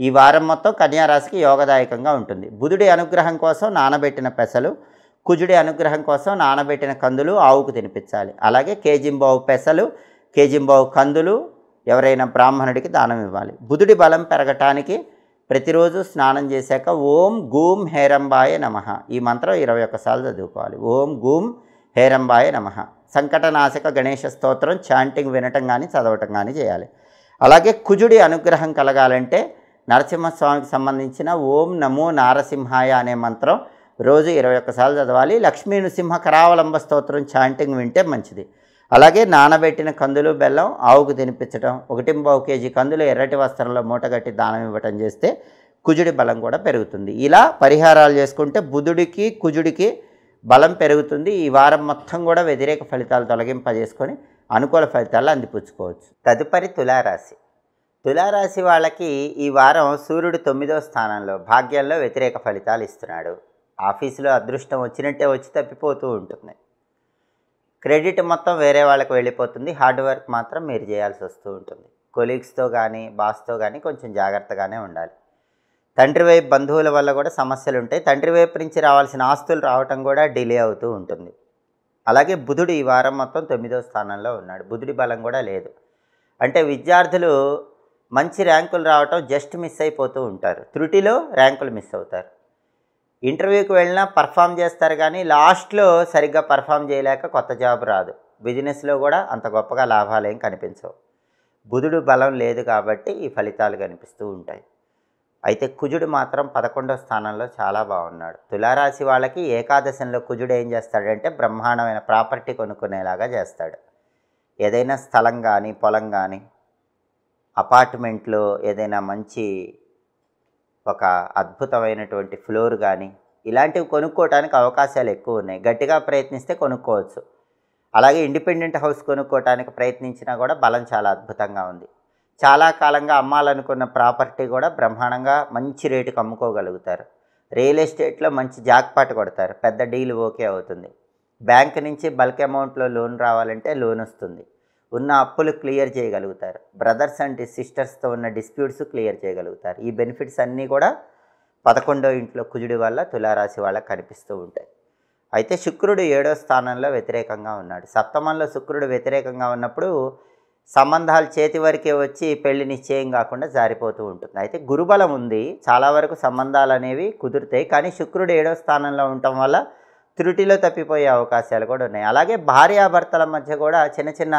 ఈ వారం మొత్తం కన్యారాశికి యోగదాయకంగా ఉంటుంది. బుధుడి అనుగ్రహం కోసం నానబెట్టిన పెసలు, కుజుడి అనుగ్రహం కోసం నానబెట్టిన కందులు ఆవుకు తినిపించాలి. అలాగే కేజింబావు పెసలు, కేజింబావు కందులు ఎవరైనా బ్రాహ్మణుడికి దానం ఇవ్వాలి. బుధుడి బలం పెరగటానికి ప్రతిరోజు స్నానం చేశాక ఓం గూం హేరంబాయ నమః ఈ మంత్రం 21 సార్లు చదువుకోవాలి. ఓం గూం హేరంబాయ నమః. సంకటనాశక గణేష స్తోత్రం చాంటింగ్ వినటం కానీ చదవటం కానీ చేయాలి. అలాగే కుజుడి అనుగ్రహం కలగాలంటే నరసింహస్వామికి సంబంధించిన ఓం నమో నారసింహాయ అనే మంత్రం రోజు 21 సార్లు చదవాలి. లక్ష్మీ నృసింహ కరావలంబ స్తోత్రం చాంటింగ్ వింటే మంచిది. అలాగే నానబెట్టిన కందులు, బెల్లం ఆవుకు తినిపించడం, 1.5 కేజీ కందులు ఎర్రటి వస్త్రంలో మూటగట్టి దానం ఇవ్వటం చేస్తే కుజుడి బలం కూడా పెరుగుతుంది. ఇలా పరిహారాలు చేసుకుంటే బుధుడికి కుజుడికి బలం పెరుగుతుంది. ఈ వారం మొత్తం కూడా వ్యతిరేక ఫలితాలు తొలగింపజేసుకొని అనుకూల ఫలితాలు అందిపుచ్చుకోవచ్చు. తదుపరి తులారాశి. తులారాశి వాళ్ళకి ఈ వారం సూర్యుడు 9వ స్థానంలో భాగ్యంలో వ్యతిరేక ఫలితాలు ఇస్తున్నాడు. ఆఫీసులో అదృష్టం వచ్చినట్టే వచ్చి తప్పిపోతూ ఉంటుంది. క్రెడిట్ మొత్తం వేరే వాళ్ళకి వెళ్ళిపోతుంది. హార్డ్ వర్క్ మాత్రం మీరు చేయాల్సి వస్తూ ఉంటుంది. కొలీగ్స్తో కానీ బాస్తో కానీ కొంచెం జాగ్రత్తగానే ఉండాలి. తండ్రి వైపు బంధువుల వల్ల కూడా సమస్యలు ఉంటాయి. తండ్రి వైపు నుంచి రావాల్సిన ఆస్తులు రావటం కూడా డిలే అవుతూ ఉంటుంది. అలాగే బుధుడు ఈ వారం మొత్తం 9వ స్థానంలో ఉన్నాడు. బుధుడి బలం కూడా లేదు. అంటే విద్యార్థులు మంచి ర్యాంకులు రావటం జస్ట్ మిస్ అయిపోతూ ఉంటారు. త్రుటిలో ర్యాంకులు మిస్ అవుతారు. ఇంటర్వ్యూకి వెళ్ళినా పర్ఫామ్ చేస్తారు కానీ లాస్ట్లో సరిగ్గా పర్ఫామ్ చేయలేక కొత్త జాబ్ రాదు. బిజినెస్లో కూడా అంత గొప్పగా లాభాలు ఏం కనిపించవు. బుధుడు బలం లేదు కాబట్టి ఈ ఫలితాలు కనిపిస్తూ ఉంటాయి. అయితే కుజుడు మాత్రం 11వ స్థానంలో చాలా బాగున్నాడు. తులారాశి వాళ్ళకి ఏకాదశంలో కుజుడు ఏం చేస్తాడంటే బ్రహ్మాండమైన ప్రాపర్టీ కొనుక్కునేలాగా చేస్తాడు. ఏదైనా స్థలం కానీ, పొలం కానీ, అపార్ట్మెంట్లో ఏదైనా మంచి ఒక అద్భుతమైనటువంటి ఫ్లోర్ కానీ ఇలాంటివి కొనుక్కోవడానికి అవకాశాలు ఎక్కువ ఉన్నాయి. గట్టిగా ప్రయత్నిస్తే కొనుక్కోవచ్చు. అలాగే ఇండిపెండెంట్ హౌస్ కొనుక్కోవడానికి ప్రయత్నించినా కూడా బలం చాలా అద్భుతంగా ఉంది. చాలా కాలంగా అమ్మాలనుకున్న ప్రాపర్టీ కూడా బ్రహ్మాండంగా మంచి రేటుకి అమ్ముకోగలుగుతారు. రియల్ ఎస్టేట్లో మంచి జాక్పాట్ కొడతారు. పెద్ద డీల్ ఓకే అవుతుంది. బ్యాంక్ నుంచి బల్క్ అమౌంట్లో లోన్ రావాలంటే లోన్ వస్తుంది. ఉన్న అప్పులు క్లియర్ చేయగలుగుతారు. బ్రదర్స్ అండ్ సిస్టర్స్తో ఉన్న డిస్ప్యూట్స్ క్లియర్ చేయగలుగుతారు. ఈ బెనిఫిట్స్ అన్నీ కూడా 11వ ఇంట్లో కుజుడి వల్ల తులారాశి వాళ్ళకి కనిపిస్తూ ఉంటాయి. అయితే శుక్రుడు 7వ స్థానంలో వ్యతిరేకంగా ఉన్నాడు. సప్తమంలో శుక్రుడు వ్యతిరేకంగా ఉన్నప్పుడు సంబంధాలు చేతి వరకే వచ్చి పెళ్లి నిశ్చయం కాకుండా జారిపోతూ ఉంటుంది. అయితే గురుబలం ఉంది, చాలా వరకు సంబంధాలు అనేవి కుదురుతాయి. కానీ శుక్రుడు 7వ స్థానంలో ఉండటం వల్ల త్రుటిలో తప్పిపోయే అవకాశాలు కూడా ఉన్నాయి. అలాగే భార్యాభర్తల మధ్య కూడా చిన్న చిన్న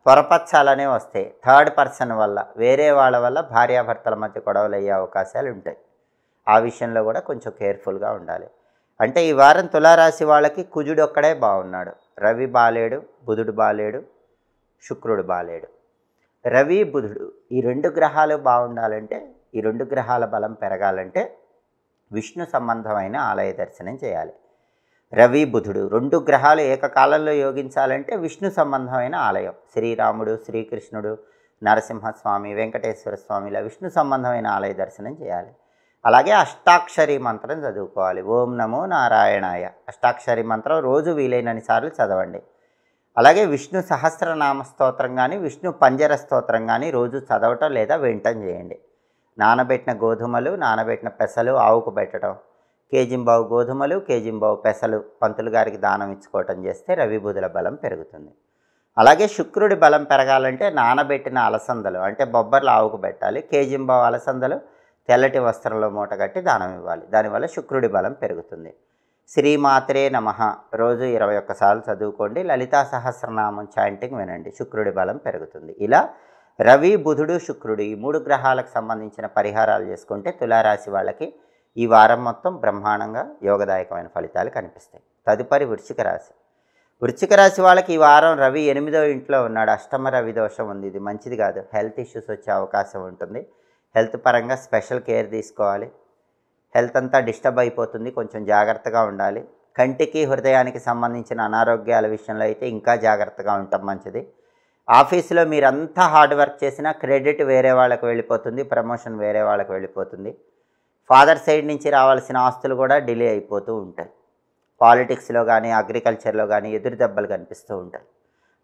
పొరపచ్చాలనే వస్తాయి. థర్డ్ పర్సన్ వల్ల, వేరే వాళ్ళ వల్ల భార్యాభర్తల మధ్య గొడవలు అయ్యే అవకాశాలు ఉంటాయి. ఆ విషయంలో కూడా కొంచెం కేర్ఫుల్గా ఉండాలి. అంటే ఈ వారం తులారాశి వాళ్ళకి కుజుడు ఒక్కడే బాగున్నాడు. రవి బాలేడు, బుధుడు బాలేడు, శుక్రుడు బాలేడు. రవి బుధుడు ఈ 2 గ్రహాలు బాగుండాలంటే, ఈ 2 గ్రహాల బలం పెరగాలంటే విష్ణు సంబంధమైన ఆలయ దర్శనం చేయాలి. రవి బుధుడు 2 గ్రహాలు ఏకకాలంలో యోగించాలంటే విష్ణు సంబంధమైన ఆలయం, శ్రీరాముడు, శ్రీకృష్ణుడు, నరసింహస్వామి, వెంకటేశ్వర స్వామి, ఇలా విష్ణు సంబంధమైన ఆలయ దర్శనం చేయాలి. అలాగే అష్టాక్షరి మంత్రం చదువుకోవాలి. ఓం నమో నారాయణాయ అష్టాక్షరి మంత్రం రోజు వీలైనన్ని సార్లు చదవండి. అలాగే విష్ణు సహస్రనామ స్తోత్రం కానీ, విష్ణు పంజర స్తోత్రం కానీ రోజు చదవటం లేదా వినటం చేయండి. నానబెట్టిన గోధుమలు, నానబెట్టిన పెసలు ఆవుకు పెట్టడం, కేజింబావు గోధుమలు, కేజింబావు పెసలు పంతులు గారికి దానం ఇచ్చుకోవటం చేస్తే రవి బుధుల బలం పెరుగుతుంది. అలాగే శుక్రుడి బలం పెరగాలంటే నానబెట్టిన అలసందలు అంటే బొబ్బర్లు ఆవుకు పెట్టాలి. కేజింబావు అలసందలు తెల్లటి వస్త్రంలో మూటగట్టి దానం ఇవ్వాలి. దానివల్ల శుక్రుడి బలం పెరుగుతుంది. శ్రీమాత్రే నమః రోజు 21 సార్లు చదువుకోండి. లలితా సహస్రనామం చాంటింగ్ వినండి. శుక్రుడి బలం పెరుగుతుంది. ఇలా రవి, బుధుడు, శుక్రుడు ఈ 3 గ్రహాలకు సంబంధించిన పరిహారాలు చేసుకుంటే తులారాశి వాళ్ళకి ఈ వారం మొత్తం బ్రహ్మాండంగా యోగదాయకమైన ఫలితాలు కనిపిస్తాయి. తదుపరి వృశ్చిక రాశి. వృశ్చిక రాశి వాళ్ళకి ఈ వారం రవి 8వ ఇంట్లో ఉన్నాడు. అష్టమ రవి దోషం ఉంది. ఇది మంచిది కాదు. హెల్త్ ఇష్యూస్ వచ్చే అవకాశం ఉంటుంది. హెల్త్ పరంగా స్పెషల్ కేర్ తీసుకోవాలి. హెల్త్ అంతా డిస్టర్బ్ అయిపోతుంది. కొంచెం జాగ్రత్తగా ఉండాలి. కంటికి, హృదయానికి సంబంధించిన అనారోగ్యాల విషయంలో అయితే ఇంకా జాగ్రత్తగా ఉండటం మంచిది. ఆఫీసులో మీరంతా హార్డ్ వర్క్ చేసినా క్రెడిట్ వేరే వాళ్ళకి వెళ్ళిపోతుంది. ప్రమోషన్ వేరే వాళ్ళకి వెళ్ళిపోతుంది. ఫాదర్ సైడ్ నుంచి రావాల్సిన ఆస్తులు కూడా డిలే అయిపోతూ ఉంటాయి. పాలిటిక్స్లో కానీ, అగ్రికల్చర్లో కానీ ఎదురు దెబ్బలు కనిపిస్తూ ఉంటాయి.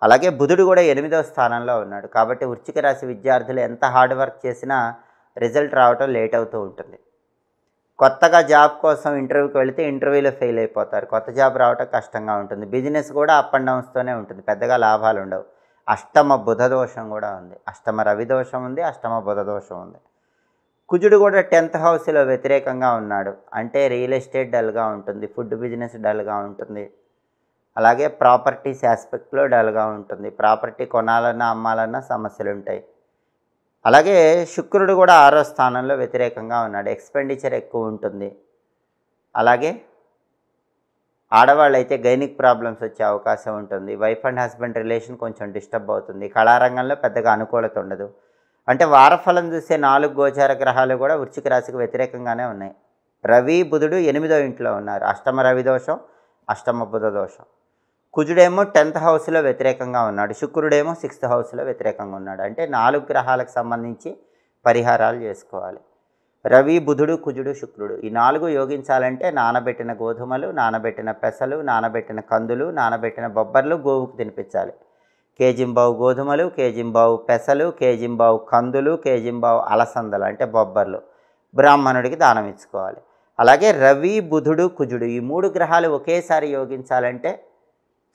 అలాగే బుధుడు కూడా 8వ స్థానంలో ఉన్నాడు. కాబట్టి వృశ్చిక రాశి విద్యార్థులు ఎంత హార్డ్ వర్క్ చేసినా రిజల్ట్ రావటం లేట్ అవుతూ ఉంటుంది. కొత్తగా జాబ్ కోసం ఇంటర్వ్యూకి వెళితే ఇంటర్వ్యూలో ఫెయిల్ అయిపోతారు. కొత్త జాబ్ రావటం కష్టంగా ఉంటుంది. బిజినెస్ కూడా అప్ అండ్ డౌన్స్తోనే ఉంటుంది. పెద్దగా లాభాలు ఉండవు. అష్టమ బుధ దోషం కూడా ఉంది. అష్టమ రవి దోషం ఉంది. అష్టమ బుధ దోషం ఉంది. కుజుడు కూడా 10th హౌస్లో వ్యతిరేకంగా ఉన్నాడు. అంటే రియల్ ఎస్టేట్ డల్గా ఉంటుంది. ఫుడ్ బిజినెస్ డల్గా ఉంటుంది. అలాగే ప్రాపర్టీస్ ఆస్పెక్ట్లో డల్గా ఉంటుంది. ప్రాపర్టీ కొనాలన్నా అమ్మాలన్నా సమస్యలు ఉంటాయి. అలాగే శుక్రుడు కూడా 6వ స్థానంలో వ్యతిరేకంగా ఉన్నాడు. ఎక్స్పెండిచర్ ఎక్కువ ఉంటుంది. అలాగే ఆడవాళ్ళు అయితే గైనిక్ ప్రాబ్లమ్స్ వచ్చే అవకాశం ఉంటుంది. వైఫ్ అండ్ హస్బెండ్ రిలేషన్ కొంచెం డిస్టర్బ్ అవుతుంది. కళారంగంలో పెద్దగా అనుకూలత ఉండదు. అంటే వారఫలం చూసే 4 గోచార గ్రహాలు కూడా వృశ్చిక రాశికి వ్యతిరేకంగానే ఉన్నాయి. రవి, బుధుడు 8వ ఇంట్లో ఉన్నారు. అష్టమ రవి దోషం, అష్టమ బుధ దోషం. కుజుడేమో 10th హౌస్లో వ్యతిరేకంగా ఉన్నాడు. శుక్రుడేమో 6th హౌస్లో వ్యతిరేకంగా ఉన్నాడు. అంటే 4 గ్రహాలకు సంబంధించి పరిహారాలు చేసుకోవాలి. రవి, బుధుడు, కుజుడు, శుక్రుడు ఈ 4 యోగించాలంటే నానబెట్టిన గోధుమలు, నానబెట్టిన పెసలు, నానబెట్టిన కందులు, నానబెట్టిన బొబ్బర్లు గోవుకు తినిపించాలి. కేజింబావు గోధుమలు, కేజింబావు పెసలు, కేజింబావు కందులు, కేజింబావు అలసందలు అంటే బొబ్బర్లు బ్రాహ్మణుడికి దానం ఇచ్చుకోవాలి. అలాగే రవి, బుధుడు, కుజుడు ఈ 3 గ్రహాలు ఒకేసారి యోగించాలంటే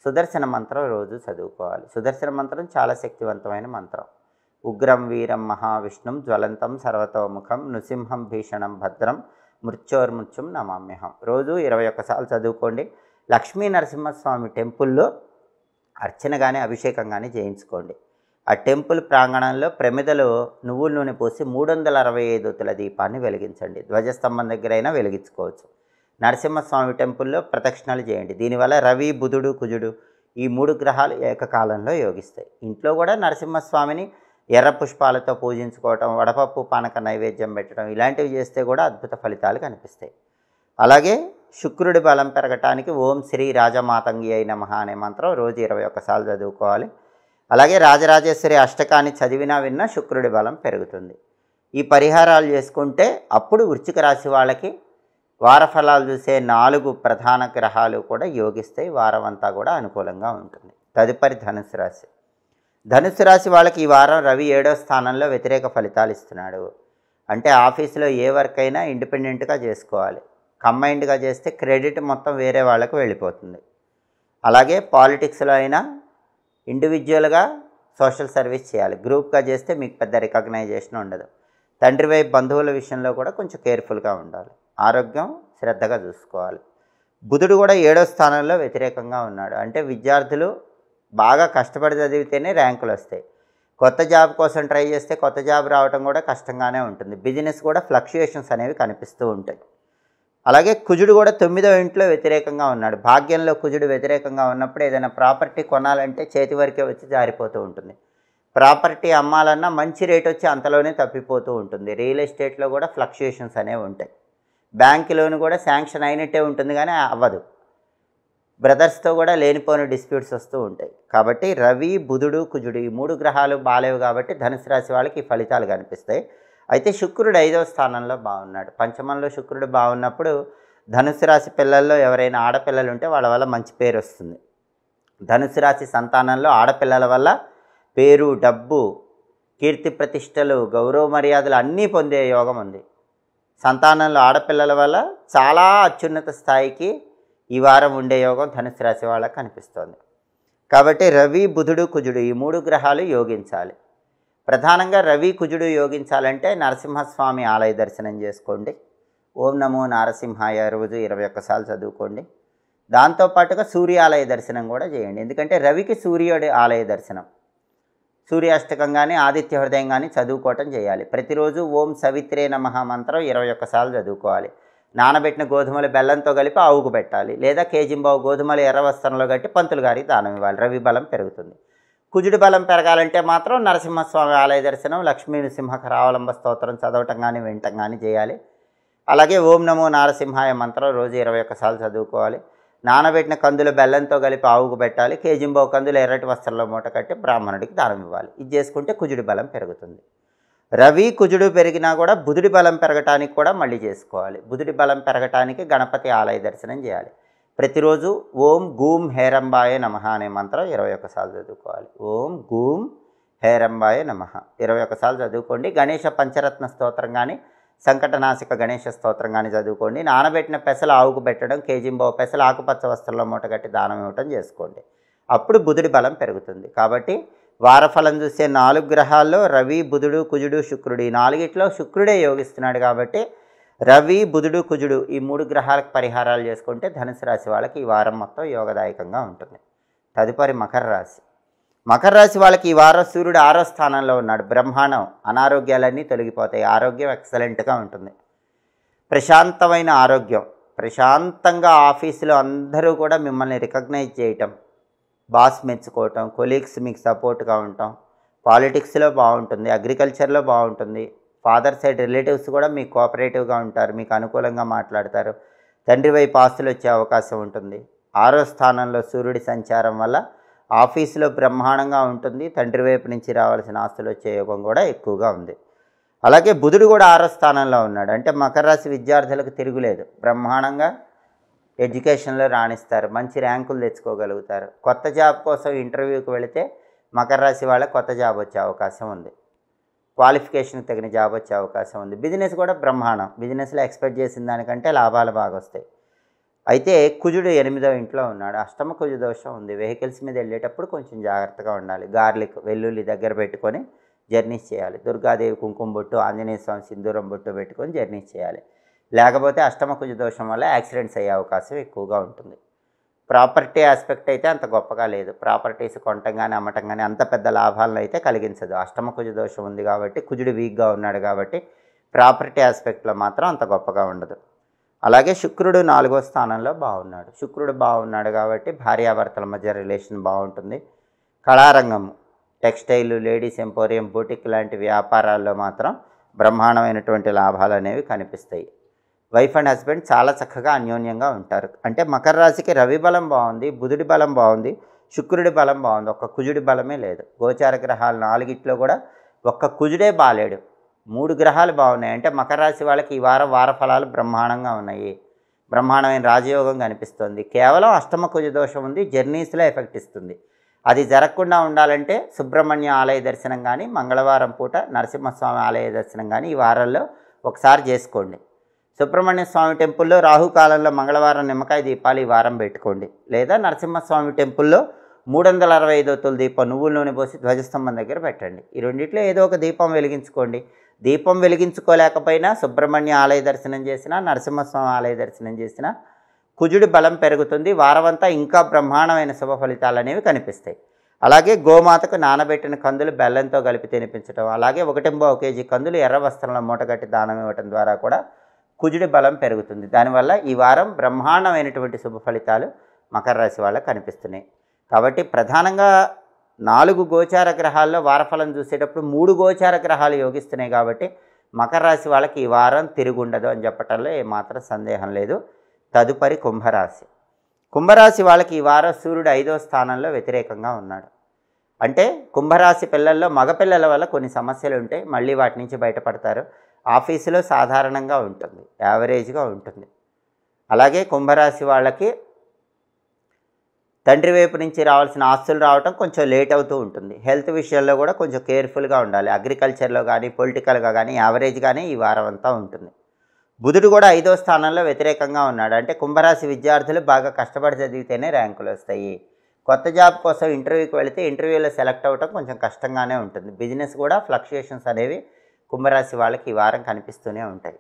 సుదర్శన మంత్రం రోజు చదువుకోవాలి. సుదర్శన మంత్రం చాలా శక్తివంతమైన మంత్రం. ఉగ్రం వీరం మహావిష్ణుం జ్వలంతం సర్వతోముఖం నృసింహం భీషణం భద్రం మృత్యోర్మృత్యుం నమామ్యహం. రోజు 21 సార్లు చదువుకోండి. లక్ష్మీ నరసింహస్వామి టెంపుల్లో అర్చన కానీ అభిషేకం కానీ చేయించుకోండి. ఆ టెంపుల్ ప్రాంగణంలో ప్రమిదలో నువ్వుల నూనె పోసి 365 ఒత్తుల దీపాన్ని వెలిగించండి. ధ్వజస్తంభం దగ్గరైనా వెలిగించుకోవచ్చు. నరసింహస్వామి టెంపుల్లో ప్రదక్షిణలు చేయండి. దీనివల్ల రవి, బుధుడు, కుజుడు ఈ 3 గ్రహాలు ఏకకాలంలో యోగిస్తాయి. ఇంట్లో కూడా నరసింహస్వామిని ఎర్ర పుష్పాలతో పూజించుకోవటం, వడపప్పు పానక నైవేద్యం పెట్టడం ఇలాంటివి చేస్తే కూడా అద్భుత ఫలితాలు కనిపిస్తాయి. అలాగే శుక్రుడి బలం పెరగటానికి ఓం శ్రీ రాజమాతంగి అయి నమః అనే మంత్రం రోజు 21 సార్లు చదువుకోవాలి. అలాగే రాజరాజేశ్వరి అష్టకాన్ని చదివినా విన్నా శుక్రుడి బలం పెరుగుతుంది. ఈ పరిహారాలు చేసుకుంటే అప్పుడు వృశ్చిక రాశి వాళ్ళకి వారఫలాలు చూసే 4 ప్రధాన గ్రహాలు కూడా యోగిస్తాయి. వారం అంతా కూడా అనుకూలంగా ఉంటుంది. తదుపరి ధనుసు రాశి. ధనుసు రాశి వాళ్ళకి ఈ వారం రవి 7వ స్థానంలో వ్యతిరేక ఫలితాలు ఇస్తున్నాడు. అంటే ఆఫీసులో ఏ వర్క్ అయినా ఇండిపెండెంట్గా చేసుకోవాలి. కంబైన్డ్గా చేస్తే క్రెడిట్ మొత్తం వేరే వాళ్ళకు వెళ్ళిపోతుంది. అలాగే పాలిటిక్స్లో అయినా ఇండివిజువల్గా సోషల్ సర్వీస్ చేయాలి. గ్రూప్గా చేస్తే మీకు పెద్ద రికగ్నైజేషన్ ఉండదు. తండ్రి వైపు బంధువుల విషయంలో కూడా కొంచెం కేర్ఫుల్గా ఉండాలి. ఆరోగ్యం శ్రద్ధగా చూసుకోవాలి. బుధుడు కూడా 7వ స్థానంలో వ్యతిరేకంగా ఉన్నాడు. అంటే విద్యార్థులు బాగా కష్టపడి చదివితేనే ర్యాంకులు వస్తాయి. కొత్త జాబ్ కోసం ట్రై చేస్తే కొత్త జాబ్ రావడం కూడా కష్టంగానే ఉంటుంది. బిజినెస్ కూడా ఫ్లక్చుయేషన్స్ అనేవి కనిపిస్తూ ఉంటాయి. అలాగే కుజుడు కూడా 9వ ఇంట్లో వ్యతిరేకంగా ఉన్నాడు. భాగ్యంలో కుజుడు వ్యతిరేకంగా ఉన్నప్పుడు ఏదైనా ప్రాపర్టీ కొనాలంటే చేతి వరకే వచ్చి జారిపోతూ ఉంటుంది. ప్రాపర్టీ అమ్మాలన్నా మంచి రేట్ వచ్చి అంతలోనే తప్పిపోతూ ఉంటుంది. రియల్ ఎస్టేట్లో కూడా ఫ్లక్చుయేషన్స్ అనేవి ఉంటాయి. బ్యాంక్ లోన్ కూడా శాంక్షన్ అయినట్టే ఉంటుంది కానీ అవ్వదు. బ్రదర్స్తో కూడా లేనిపోని డిస్ప్యూట్స్ వస్తూ ఉంటాయి. కాబట్టి రవి, బుధుడు, కుజుడు ఈ 3 గ్రహాలు బాలేవు కాబట్టి ధనుసు రాశి వాళ్ళకి ఈ ఫలితాలు కనిపిస్తాయి. అయితే శుక్రుడు 5వ స్థానంలో బాగున్నాడు. పంచమంలో శుక్రుడు బాగున్నప్పుడు ధనుసు రాశి పిల్లల్లో ఎవరైనా ఆడపిల్లలు ఉంటే వాళ్ళ వల్ల మంచి పేరు వస్తుంది. ధనుసు రాశి సంతానంలో ఆడపిల్లల వల్ల పేరు, డబ్బు, కీర్తి ప్రతిష్టలు, గౌరవ మర్యాదలు అన్నీ పొందే యోగం ఉంది. సంతానంలో ఆడపిల్లల వల్ల చాలా అత్యున్నత స్థాయికి ఈ వారం ఉండే యోగం ధనుసు రాశి వాళ్ళకి కనిపిస్తోంది. కాబట్టి రవి, బుధుడు, కుజుడు ఈ 3 గ్రహాలు యోగించాలి. ప్రధానంగా రవి, కుజుడు యోగించాలంటే నరసింహస్వామి ఆలయ దర్శనం చేసుకోండి. ఓం నమో నారసింహాయ రోజు 21 సార్లు చదువుకోండి. దాంతోపాటుగా సూర్యాలయ దర్శనం కూడా చేయండి. ఎందుకంటే రవికి సూర్యుడి ఆలయ దర్శనం, సూర్యాష్టకం కానీ ఆదిత్య హృదయం కానీ చదువుకోవటం చేయాలి. ప్రతిరోజు ఓం సవిత్రే నమః మంత్రం 21 సార్లు చదువుకోవాలి. నానబెట్టిన గోధుమలు బెల్లంతో కలిపి ఆవుకు పెట్టాలి, లేదా కేజింబావు గోధుమలు ఎర్ర వస్త్రంలో కట్టి పంతులు గారికి దానం ఇవ్వాలి. రవి బలం పెరుగుతుంది. కుజుడి బలం పెరగాలంటే మాత్రం నరసింహస్వామి ఆలయ దర్శనం, లక్ష్మీ నృసింహకరావలంబ స్తోత్రం చదవటం కానీ వినటం కానీ చేయాలి. అలాగే ఓం నమో నారసింహాయ మంత్రం రోజు 21 సార్లు చదువుకోవాలి. నానబెట్టిన కందులు బెల్లంతో కలిపి ఆవుకు పెట్టాలి. కేజింబావు కందులు ఎర్రటి వస్త్రంలో మూట కట్టి బ్రాహ్మణుడికి దానం ఇవ్వాలి. ఇది చేసుకుంటే కుజుడి బలం పెరుగుతుంది. రవి కుజుడు పెరిగినా కూడా బుధుడి బలం పెరగటానికి కూడా మళ్ళీ చేసుకోవాలి. బుధుడి బలం పెరగటానికి గణపతి ఆలయ దర్శనం చేయాలి. ప్రతిరోజు ఓం గూం హేరంబాయ నమః అనే మంత్రం 21 సార్లు చదువుకోవాలి. ఓం గూం హేరంబాయ నమః 21 సార్లు చదువుకోండి. గణేష పంచరత్న స్తోత్రం కానీ సంకటనాశక గణేష స్తోత్రం కానీ చదువుకోండి. నానబెట్టిన పెసలు ఆవుకు పెట్టడం, కేజింబావు పెసలు ఆకుపచ్చ వస్త్రంలో మూట కట్టి దానం ఇవ్వటం చేసుకోండి. అప్పుడు బుధుడి బలం పెరుగుతుంది. కాబట్టి వారఫలం చూసే 4 గ్రహాల్లో రవి, బుధుడు, కుజుడు, శుక్రుడు, ఈ 4గిట్లో శుక్రుడే యోగిస్తున్నాడు. కాబట్టి రవి, బుధుడు, కుజుడు ఈ 3 గ్రహాలకు పరిహారాలు చేసుకుంటే ధనుసు రాశి వాళ్ళకి ఈ వారం మొత్తం యోగదాయకంగా ఉంటుంది. తదుపరి మకర రాశి. మకర రాశి వాళ్ళకి ఈ వారం సూర్యుడు 6వ స్థానంలో ఉన్నాడు. బ్రహ్మాండం. అనారోగ్యాలన్నీ తొలగిపోతాయి. ఆరోగ్యం ఎక్సలెంట్గా ఉంటుంది. ప్రశాంతమైన ఆరోగ్యం. ప్రశాంతంగా ఆఫీసులో అందరూ కూడా మిమ్మల్ని రికగ్నైజ్ చేయటం, బాస్ మెచ్చుకోవటం, కొలీగ్స్ మీకు సపోర్ట్గా ఉండటం, పాలిటిక్స్లో బాగుంటుంది, అగ్రికల్చర్లో బాగుంటుంది. ఫాదర్ సైడ్ రిలేటివ్స్ కూడా మీకు కోఆపరేటివ్గా ఉంటారు, మీకు అనుకూలంగా మాట్లాడతారు. తండ్రి వైపు ఆస్తులు వచ్చే అవకాశం ఉంటుంది. 6వ స్థానంలో సూర్యుడి సంచారం వల్ల ఆఫీసులో బ్రహ్మాండంగా ఉంటుంది. తండ్రి వైపు నుంచి రావాల్సిన ఆస్తులు వచ్చే యోగం కూడా ఎక్కువగా ఉంది. అలాగే బుధుడు కూడా 6వ స్థానంలో ఉన్నాడు. అంటే మకర రాశి విద్యార్థులకు తిరుగులేదు. బ్రహ్మాండంగా ఎడ్యుకేషన్లో రాణిస్తారు, మంచి ర్యాంకులు తెచ్చుకోగలుగుతారు. కొత్త జాబ్ కోసం ఇంటర్వ్యూకి వెళితే మకర రాశి వాళ్ళకి కొత్త జాబ్ వచ్చే అవకాశం ఉంది. క్వాలిఫికేషన్కి తగిన జాబ్ వచ్చే అవకాశం ఉంది. బిజినెస్ కూడా బ్రహ్మాండం. బిజినెస్లో ఎక్స్పెక్ట్ చేసిన దానికంటే లాభాలు బాగా వస్తాయి. అయితే కుజుడు 8వ ఇంట్లో ఉన్నాడు. అష్టమ కుజ దోషం ఉంది. వెహికల్స్ మీద వెళ్ళేటప్పుడు కొంచెం జాగ్రత్తగా ఉండాలి. గార్లిక్, వెల్లుల్లి దగ్గర పెట్టుకొని జర్నీస్ చేయాలి. దుర్గాదేవి కుంకుమ బొట్టు, ఆంజనేయ స్వామి సింధూరం బొట్టు పెట్టుకొని జర్నీస్ చేయాలి. లేకపోతే అష్టమ కుజ దోషం వల్ల యాక్సిడెంట్స్ అయ్యే అవకాశం ఎక్కువగా ఉంటుంది. ప్రాపర్టీ ఆస్పెక్ట్ అయితే అంత గొప్పగా లేదు. ప్రాపర్టీస్ కొనటం కానీ అమ్మటం కానీ అంత పెద్ద లాభాలను అయితే కలిగించదు. అష్టమ కుజ దోషం ఉంది కాబట్టి, కుజుడు వీక్గా ఉన్నాడు కాబట్టి ప్రాపర్టీ ఆస్పెక్ట్లో మాత్రం అంత గొప్పగా ఉండదు. అలాగే శుక్రుడు 4వ స్థానంలో బాగున్నాడు. శుక్రుడు బాగున్నాడు కాబట్టి భార్యాభర్తల మధ్య రిలేషన్ బాగుంటుంది. కళారంగం, టెక్స్టైల్, లేడీస్ ఎంపోరియం, బూటిక్ లాంటి వ్యాపారాల్లో మాత్రం బ్రహ్మాండమైనటువంటి లాభాలు అనేవి కనిపిస్తాయి. వైఫ్ అండ్ హస్బెండ్ చాలా చక్కగా అన్యోన్యంగా ఉంటారు. అంటే మకర రాశికి రవి బలం బాగుంది, బుధుడి బలం బాగుంది, శుక్రుడి బలం బాగుంది. ఒక్క కుజుడి బలమే లేదు. గోచార గ్రహాలు 4గిట్లో కూడా ఒక్క కుజుడే బాలేడు. 3 గ్రహాలు బాగున్నాయి. అంటే మకర రాశి వాళ్ళకి ఈ వార ఫలాలు బ్రహ్మాండంగా ఉన్నాయి. బ్రహ్మాండమైన రాజయోగం కనిపిస్తుంది. కేవలం అష్టమ కుజ దోషం ఉంది, జర్నీస్లో ఎఫెక్ట్ ఇస్తుంది. అది జరగకుండా ఉండాలంటే సుబ్రహ్మణ్య ఆలయ దర్శనం కానీ, మంగళవారం పూట నరసింహస్వామి ఆలయ దర్శనం కానీ ఈ వారంలో ఒకసారి చేసుకోండి. సుబ్రహ్మణ్య స్వామి టెంపుల్లో రాహుకాలంలో మంగళవారం నిమ్మకాయ దీపాలు ఈ వారం పెట్టుకోండి. లేదా నరసింహస్వామి టెంపుల్లో 365 ఒత్తుల దీపం నువ్వుల నూనె పోసి ధ్వజస్తంభం దగ్గర పెట్టండి. ఈ రెండిట్లో ఏదో ఒక దీపం వెలిగించుకోండి. దీపం వెలిగించుకోలేకపోయినా సుబ్రహ్మణ్య ఆలయ దర్శనం చేసినా, నరసింహస్వామి ఆలయ దర్శనం చేసినా కుజుడి బలం పెరుగుతుంది. వారమంతా ఇంకా బ్రహ్మాండమైన శుభ ఫలితాలు అనేవి కనిపిస్తాయి. అలాగే గోమాతకు నానబెట్టిన కందులు బెల్లంతో కలిపి తినిపించడం, అలాగే 1.5 కేజీ కందులు ఎర్ర వస్త్రంలో మూటగట్టి దానం ఇవ్వటం ద్వారా కూడా కుజుడి బలం పెరుగుతుంది. దానివల్ల ఈ వారం బ్రహ్మాండమైనటువంటి శుభ ఫలితాలు మకర రాశి వాళ్ళకు కనిపిస్తున్నాయి. కాబట్టి ప్రధానంగా 4 గోచార గ్రహాల్లో వారఫలం చూసేటప్పుడు 3 గోచార గ్రహాలు యోగిస్తున్నాయి. కాబట్టి మకర రాశి వాళ్ళకి ఈ వారం తిరుగుండదు అని చెప్పటంలో ఏమాత్రం సందేహం లేదు. తదుపరి కుంభరాశి. కుంభరాశి వాళ్ళకి ఈ వారం సూర్యుడు 5వ స్థానంలో వ్యతిరేకంగా ఉన్నాడు. అంటే కుంభరాశి పిల్లల్లో మగపిల్లల వల్ల కొన్ని సమస్యలు ఉంటాయి. మళ్ళీ వాటి నుంచి బయటపడతారు. ఆఫీసులో సాధారణంగా ఉంటుంది, యావరేజ్గా ఉంటుంది. అలాగే కుంభరాశి వాళ్ళకి తండ్రి వైపు నుంచి రావాల్సిన ఆస్తులు రావటం కొంచెం లేట్ అవుతూ ఉంటుంది. హెల్త్ విషయంలో కూడా కొంచెం కేర్ఫుల్గా ఉండాలి. అగ్రికల్చర్లో కానీ, పొలిటికల్గా కానీ యావరేజ్గానే ఈ వారం అంతా ఉంటుంది. బుధుడు కూడా 5వ స్థానంలో వ్యతిరేకంగా ఉన్నాడు. అంటే కుంభరాశి విద్యార్థులు బాగా కష్టపడి చదివితేనే ర్యాంకులు వస్తాయి. కొత్త జాబ్ కోసం ఇంటర్వ్యూకి వెళితే ఇంటర్వ్యూలో సెలెక్ట్ అవ్వటం కొంచెం కష్టంగానే ఉంటుంది. బిజినెస్ కూడా ఫ్లక్చుయేషన్స్ అనేవి కుంభరాశి వాళ్ళకి ఈ వారం కనిపిస్తూనే ఉంటాయి.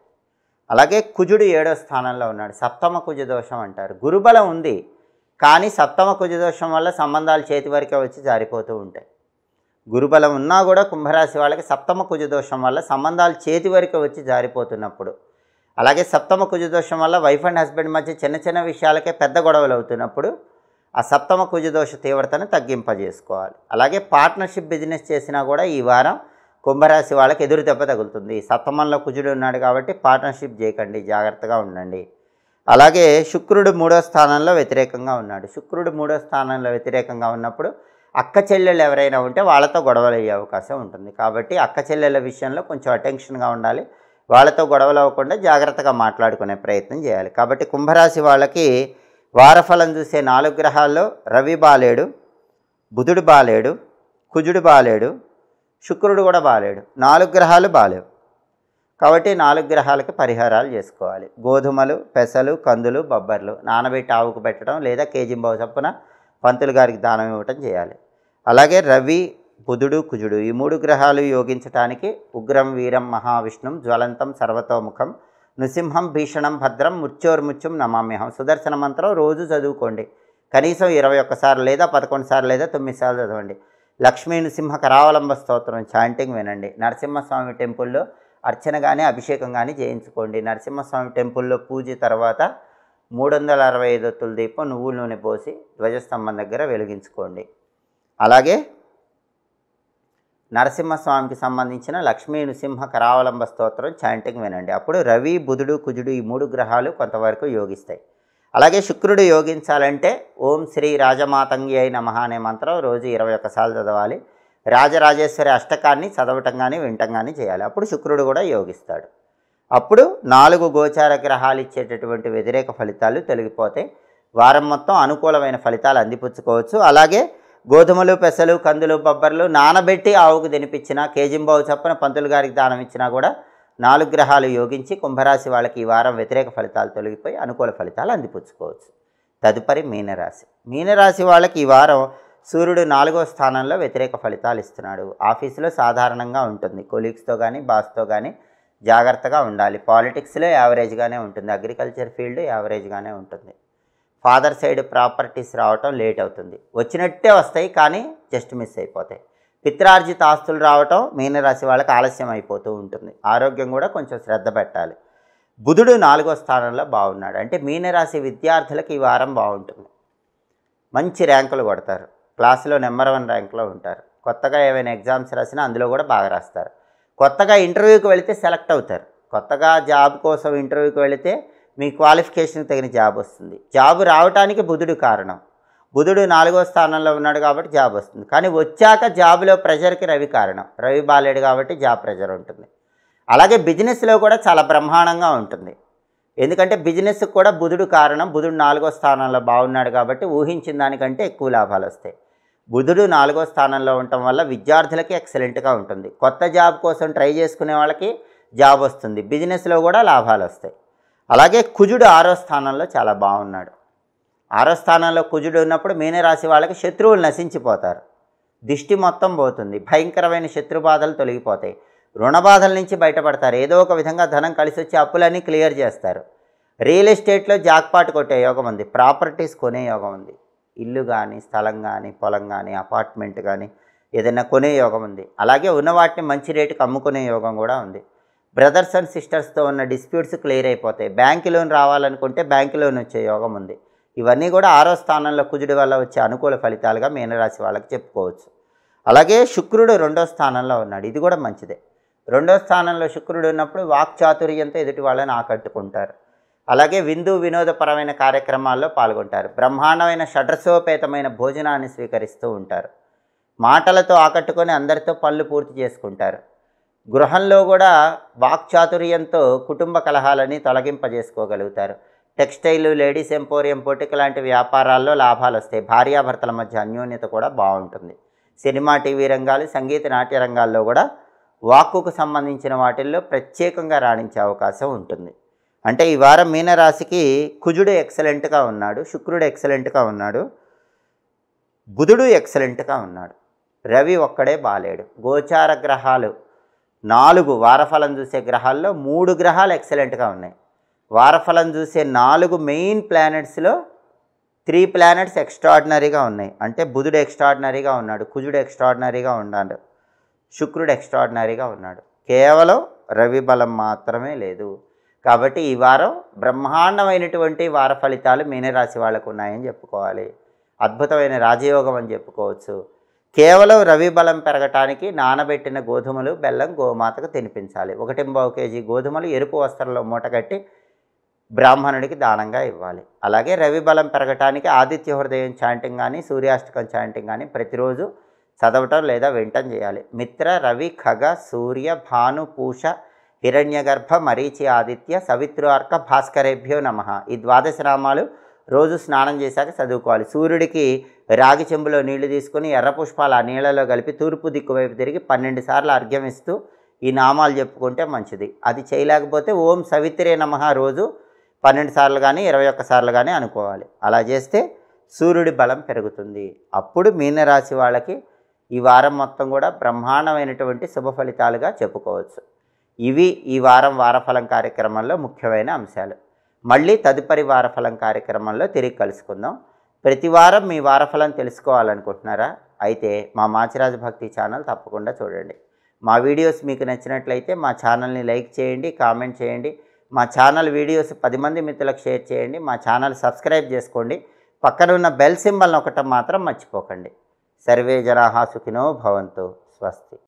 అలాగే కుజుడు 7వ స్థానంలో ఉన్నాడు. సప్తమ కుజ దోషం అంటారు. గురుబలం ఉంది, కానీ సప్తమ కుజ దోషం వల్ల సంబంధాలు చేతి వరకే వచ్చి జారిపోతూ ఉంటాయి. గురుబలం ఉన్నా కూడా కుంభరాశి వాళ్ళకి సప్తమ కుజదోషం వల్ల సంబంధాలు చేతి వరకు వచ్చి జారిపోతున్నప్పుడు, అలాగే సప్తమ కుజదోషం వల్ల వైఫ్ అండ్ హస్బెండ్ మధ్య చిన్న చిన్న విషయాలకే పెద్ద గొడవలు అవుతున్నప్పుడు ఆ సప్తమ కుజదోష తీవ్రతను తగ్గింపజేసుకోవాలి. అలాగే పార్ట్నర్షిప్ బిజినెస్ చేసినా కూడా ఈ వారం కుంభరాశి వాళ్ళకి ఎదురు దెబ్బ తగులుతుంది. సప్తమంలో కుజుడు ఉన్నాడు కాబట్టి పార్ట్నర్షిప్ చేయకండి, జాగ్రత్తగా ఉండండి. అలాగే శుక్రుడు 3వ స్థానంలో వ్యతిరేకంగా ఉన్నాడు. శుక్రుడు 3వ స్థానంలో వ్యతిరేకంగా ఉన్నప్పుడు అక్క చెల్లెళ్ళు ఎవరైనా ఉంటే వాళ్ళతో గొడవలు అయ్యే అవకాశం ఉంటుంది. కాబట్టి అక్క చెల్లెళ్ళ విషయంలో కొంచెం అటెన్షన్గా ఉండాలి. వాళ్ళతో గొడవలు అవ్వకుండా జాగ్రత్తగా మాట్లాడుకునే ప్రయత్నం చేయాలి. కాబట్టి కుంభరాశి వాళ్ళకి వారఫలం చూసే 4 గ్రహాల్లో రవి బాలేడు, బుధుడు బాలేడు, కుజుడు బాలేడు, శుక్రుడు కూడా బాలేడు. 4 గ్రహాలు బాలేవు. కాబట్టి 4 గ్రహాలకి పరిహారాలు చేసుకోవాలి. గోధుమలు, పెసలు, కందులు, బొబ్బర్లు నానబెట్టి ఆవుకు పెట్టడం లేదా కేజింబావు చప్పున పంతులు గారికి దానం ఇవ్వటం చేయాలి. అలాగే రవి, బుధుడు, కుజుడు ఈ 3 గ్రహాలు యోగించడానికి ఉగ్రం వీరం మహావిష్ణుం జ్వలంతం సర్వతోముఖం నృసింహం భీషణం భద్రం మృత్యోర్ముత్యం నమామ్యహం సుదర్శన మంత్రం రోజు చదువుకోండి. కనీసం 21 సార్లు లేదా 11 సార్లు లేదా 9 సార్లు చదవండి. లక్ష్మీ నృసింహ కరావలంబ స్తోత్రం చాంటింగ్ వినండి. నరసింహస్వామి టెంపుల్లో అర్చన కానీ అభిషేకం కానీ చేయించుకోండి. నరసింహస్వామి టెంపుల్లో పూజ తర్వాత 365 ఒత్తుల దీపం నువ్వుల నూనె పోసి ధ్వజస్తంభం దగ్గర వెలిగించుకోండి. అలాగే నరసింహస్వామికి సంబంధించిన లక్ష్మీ నృసింహ కరావలంబ స్తోత్రం చాంటింగ్ వినండి. అప్పుడు రవి, బుధుడు, కుజుడు ఈ 3 గ్రహాలు కొంతవరకు యోగిస్తాయి. అలాగే శుక్రుడు యోగించాలంటే ఓం శ్రీ రాజమాతంగి అయి నమః అనే మంత్రం రోజు 21 సార్లు చదవాలి. రాజరాజేశ్వరి అష్టకాన్ని చదవటం కానీ వినటం కానీ చేయాలి. అప్పుడు శుక్రుడు కూడా యోగిస్తాడు. అప్పుడు 4 గోచార గ్రహాలు ఇచ్చేటటువంటి వ్యతిరేక ఫలితాలు తొలగిపోతాయి. వారం మొత్తం అనుకూలమైన ఫలితాలు అందిపుచ్చుకోవచ్చు. అలాగే గోధుమలు, పెసలు, కందులు, బొబ్బర్లు నానబెట్టి ఆవుకు తినిపించినా, కేజింబావు చప్పున పంతులు గారికి దానం ఇచ్చినా కూడా 4 గ్రహాలు యోగించి కుంభరాశి వాళ్ళకి ఈ వారం వ్యతిరేక ఫలితాలు తొలగిపోయి అనుకూల ఫలితాలు అందిపుచ్చుకోవచ్చు. తదుపరి మీనరాశి. మీనరాశి వాళ్ళకి ఈ వారం సూర్యుడు 4వ స్థానంలో వ్యతిరేక ఫలితాలు ఇస్తున్నాడు. ఆఫీసులో సాధారణంగా ఉంటుంది. కొలీగ్స్తో కానీ బాస్తో కానీ జాగ్రత్తగా ఉండాలి. పాలిటిక్స్లో యావరేజ్గానే ఉంటుంది. అగ్రికల్చర్ ఫీల్డ్ యావరేజ్గానే ఉంటుంది. ఫాదర్ సైడ్ ప్రాపర్టీస్ రావటం లేట్ అవుతుంది. వచ్చినట్టే వస్తాయి కానీ జస్ట్ మిస్ అయిపోతాయి. పిత్రార్జిత ఆస్తులు రావటం మీనరాశి వాళ్ళకి ఆలస్యం అయిపోతూ ఉంటుంది. ఆరోగ్యం కూడా కొంచెం శ్రద్ధ పెట్టాలి. బుధుడు 4వ స్థానంలో బాగున్నాడు. అంటే మీనరాశి విద్యార్థులకు ఈ వారం బాగుంటుంది. మంచి ర్యాంకులు కొడతారు. క్లాసులో నెంబర్ 1 ర్యాంకులో ఉంటారు. కొత్తగా ఏమైనా ఎగ్జామ్స్ రాసినా అందులో కూడా బాగా రాస్తారు. కొత్తగా ఇంటర్వ్యూకి వెళితే సెలెక్ట్ అవుతారు. కొత్తగా జాబ్ కోసం ఇంటర్వ్యూకి వెళితే మీ క్వాలిఫికేషన్కి తగిన జాబ్ వస్తుంది. జాబ్ రావడానికి బుధుడు కారణం. బుధుడు 4వ స్థానంలో ఉన్నాడు కాబట్టి జాబ్ వస్తుంది. కానీ వచ్చాక జాబ్లో ప్రెషర్కి రవి కారణం. రవి బాలేడు కాబట్టి జాబ్ ప్రెషర్ ఉంటుంది. అలాగే బిజినెస్లో కూడా చాలా బ్రహ్మాండంగా ఉంటుంది. ఎందుకంటే బిజినెస్కి కూడా బుధుడు కారణం. బుధుడు 4వ స్థానంలో బాగున్నాడు కాబట్టి ఊహించిన దానికంటే ఎక్కువ లాభాలు వస్తాయి. బుధుడు 4వ స్థానంలో ఉండటం వల్ల విద్యార్థులకి ఎక్సలెంట్గా ఉంటుంది. కొత్త జాబ్ కోసం ట్రై చేసుకునే వాళ్ళకి జాబ్ వస్తుంది. బిజినెస్లో కూడా లాభాలు వస్తాయి. అలాగే కుజుడు 6వ స్థానంలో చాలా బాగున్నాడు. 6వ స్థానంలో కుజుడు ఉన్నప్పుడు మీనరాశి వాళ్ళకి శత్రువులు నశించిపోతారు. దిష్టి మొత్తం పోతుంది. భయంకరమైన శత్రు బాధలు తొలగిపోతాయి. రుణ బాధల నుంచి బయటపడతారు. ఏదో ఒక విధంగా ధనం కలిసి వచ్చి అప్పులన్నీ క్లియర్ చేస్తారు. రియల్ ఎస్టేట్లో జాక్పాట్ కొట్టే యోగం ఉంది. ప్రాపర్టీస్ కొనే యోగం ఉంది. ఇల్లు కానీ, స్థలం కానీ, పొలం కానీ, అపార్ట్మెంట్ కానీ ఏదైనా కొనే యోగం ఉంది. అలాగే ఉన్న వాటిని మంచి రేటుకి అమ్ముకునే యోగం కూడా ఉంది. బ్రదర్స్ అండ్ సిస్టర్స్తో ఉన్న డిస్ప్యూట్స్ క్లియర్ అయిపోతాయి. బ్యాంక్ లోన్ రావాలనుకుంటే బ్యాంక్ లోన్ వచ్చే యోగం ఉంది. ఇవన్నీ కూడా 6వ స్థానంలో కుజుడి వల్ల వచ్చే అనుకూల ఫలితాలుగా మీనరాశి వాళ్ళకి చెప్పుకోవచ్చు. అలాగే శుక్రుడు 2వ స్థానంలో ఉన్నాడు. ఇది కూడా మంచిదే. 2వ స్థానంలో శుక్రుడు ఉన్నప్పుడు వాక్చాతుర్యంతో ఎదుటి వాళ్ళని ఆకట్టుకుంటారు. అలాగే విందు వినోదపరమైన కార్యక్రమాల్లో పాల్గొంటారు. బ్రహ్మాండమైన షడ్రసోపేతమైన భోజనాన్ని స్వీకరిస్తూ ఉంటారు. మాటలతో ఆకట్టుకొని అందరితో పనులు పూర్తి చేసుకుంటారు. గృహంలో కూడా వాక్చాతుర్యంతో కుటుంబ కలహాలని తొలగింపజేసుకోగలుగుతారు. టెక్స్టైల్, లేడీస్ ఎంపోరియం, పొటిక్ లాంటి వ్యాపారాల్లో లాభాలు వస్తాయి. భార్యాభర్తల మధ్య అన్యోన్యత కూడా బాగుంటుంది. సినిమా, టీవీ రంగాలు, సంగీత, నాట్య రంగాల్లో కూడా వాక్కుకు సంబంధించిన వాటిల్లో ప్రత్యేకంగా రాణించే అవకాశం ఉంటుంది. అంటే ఈ వారం మీనరాశికి కుజుడు ఎక్సలెంట్గా ఉన్నాడు, శుక్రుడు ఎక్సలెంట్గా ఉన్నాడు, బుధుడు ఎక్సలెంట్గా ఉన్నాడు, రవి ఒక్కడే బాలేడు. గోచార గ్రహాలు 4 వారఫలం చూసే గ్రహాల్లో 3 గ్రహాలు ఎక్సలెంట్గా ఉన్నాయి. వారఫలం చూసే 4 మెయిన్ ప్లానెట్స్లో 3 ప్లానెట్స్ ఎక్స్ట్రాడినరీగా ఉన్నాయి. అంటే బుధుడు ఎక్స్ట్రాడినరీగా ఉన్నాడు, కుజుడు ఎక్స్ట్రాడినరీగా ఉన్నాడు, శుక్రుడు ఎక్స్ట్రాడినరీగా ఉన్నాడు. కేవలం రవి బలం మాత్రమే లేదు. కాబట్టి ఈ వారం బ్రహ్మాండమైనటువంటి వార ఫలితాలు మీనరాశి వాళ్ళకు ఉన్నాయని చెప్పుకోవాలి. అద్భుతమైన రాజయోగం అని చెప్పుకోవచ్చు. కేవలం రవి బలం పెరగటానికి నానబెట్టిన గోధుమలు, బెల్లం గోమాతకు తినిపించాలి. 1.5 కేజీ గోధుమలు ఎరుపు వస్త్రంలో మూటగట్టి బ్రాహ్మణుడికి దానంగా ఇవ్వాలి. అలాగే రవి బలం పెరగటానికి ఆదిత్య హృదయం చాంటింగ్ కానీ, సూర్యాష్టకం చాంటింగ్ కానీ ప్రతిరోజు చదవటం లేదా వినటం చేయాలి. మిత్ర, రవి, ఖగ, సూర్య, భాను, పూష, హిరణ్యగర్భ, మరీచి, ఆదిత్య, సవిత్రుర్క, భాస్కరేభ్యో నమః. ఈ 12 నామాలు రోజు స్నానం చేశాక చదువుకోవాలి. సూర్యుడికి రాగి చెంబులో నీళ్లు తీసుకొని ఎర్ర పుష్పాలు ఆ నీళ్ళలో కలిపి తూర్పు దిక్కు వైపు తిరిగి 12 సార్లు అర్ఘ్యం ఇస్తూ ఈ నామాలు చెప్పుకుంటే మంచిది. అది చేయలేకపోతే ఓం సవిత్రే నమః రోజు 12 సార్లు కానీ 21 సార్లు కానీ అనుకోవాలి. అలా చేస్తే సూర్యుడి బలం పెరుగుతుంది. అప్పుడు మీనరాశి వాళ్ళకి ఈ వారం మొత్తం కూడా బ్రహ్మాండమైనటువంటి శుభ ఫలితాలుగా చెప్పుకోవచ్చు. ఇవి ఈ వారం వారఫలం కార్యక్రమంలో ముఖ్యమైన అంశాలు. మళ్ళీ తదుపరి వారఫలం కార్యక్రమంలో తిరిగి కలుసుకుందాం. ప్రతి వారం మీ వారఫలం తెలుసుకోవాలనుకుంటున్నారా? అయితే మా మాచిరాజు భక్తి ఛానల్ తప్పకుండా చూడండి. మా వీడియోస్ మీకు నచ్చినట్లయితే మా ఛానల్ని లైక్ చేయండి, కామెంట్ చేయండి. మా ఛానల్ వీడియోస్ 10 మంది మిత్రులకు షేర్ చేయండి. మా ఛానల్ సబ్స్క్రైబ్ చేసుకోండి. పక్కన ఉన్న బెల్ సింబల్ నొక్కటం మాత్రం మర్చిపోకండి. సర్వే జనాః సుఖినో భవంతు. స్వస్తి.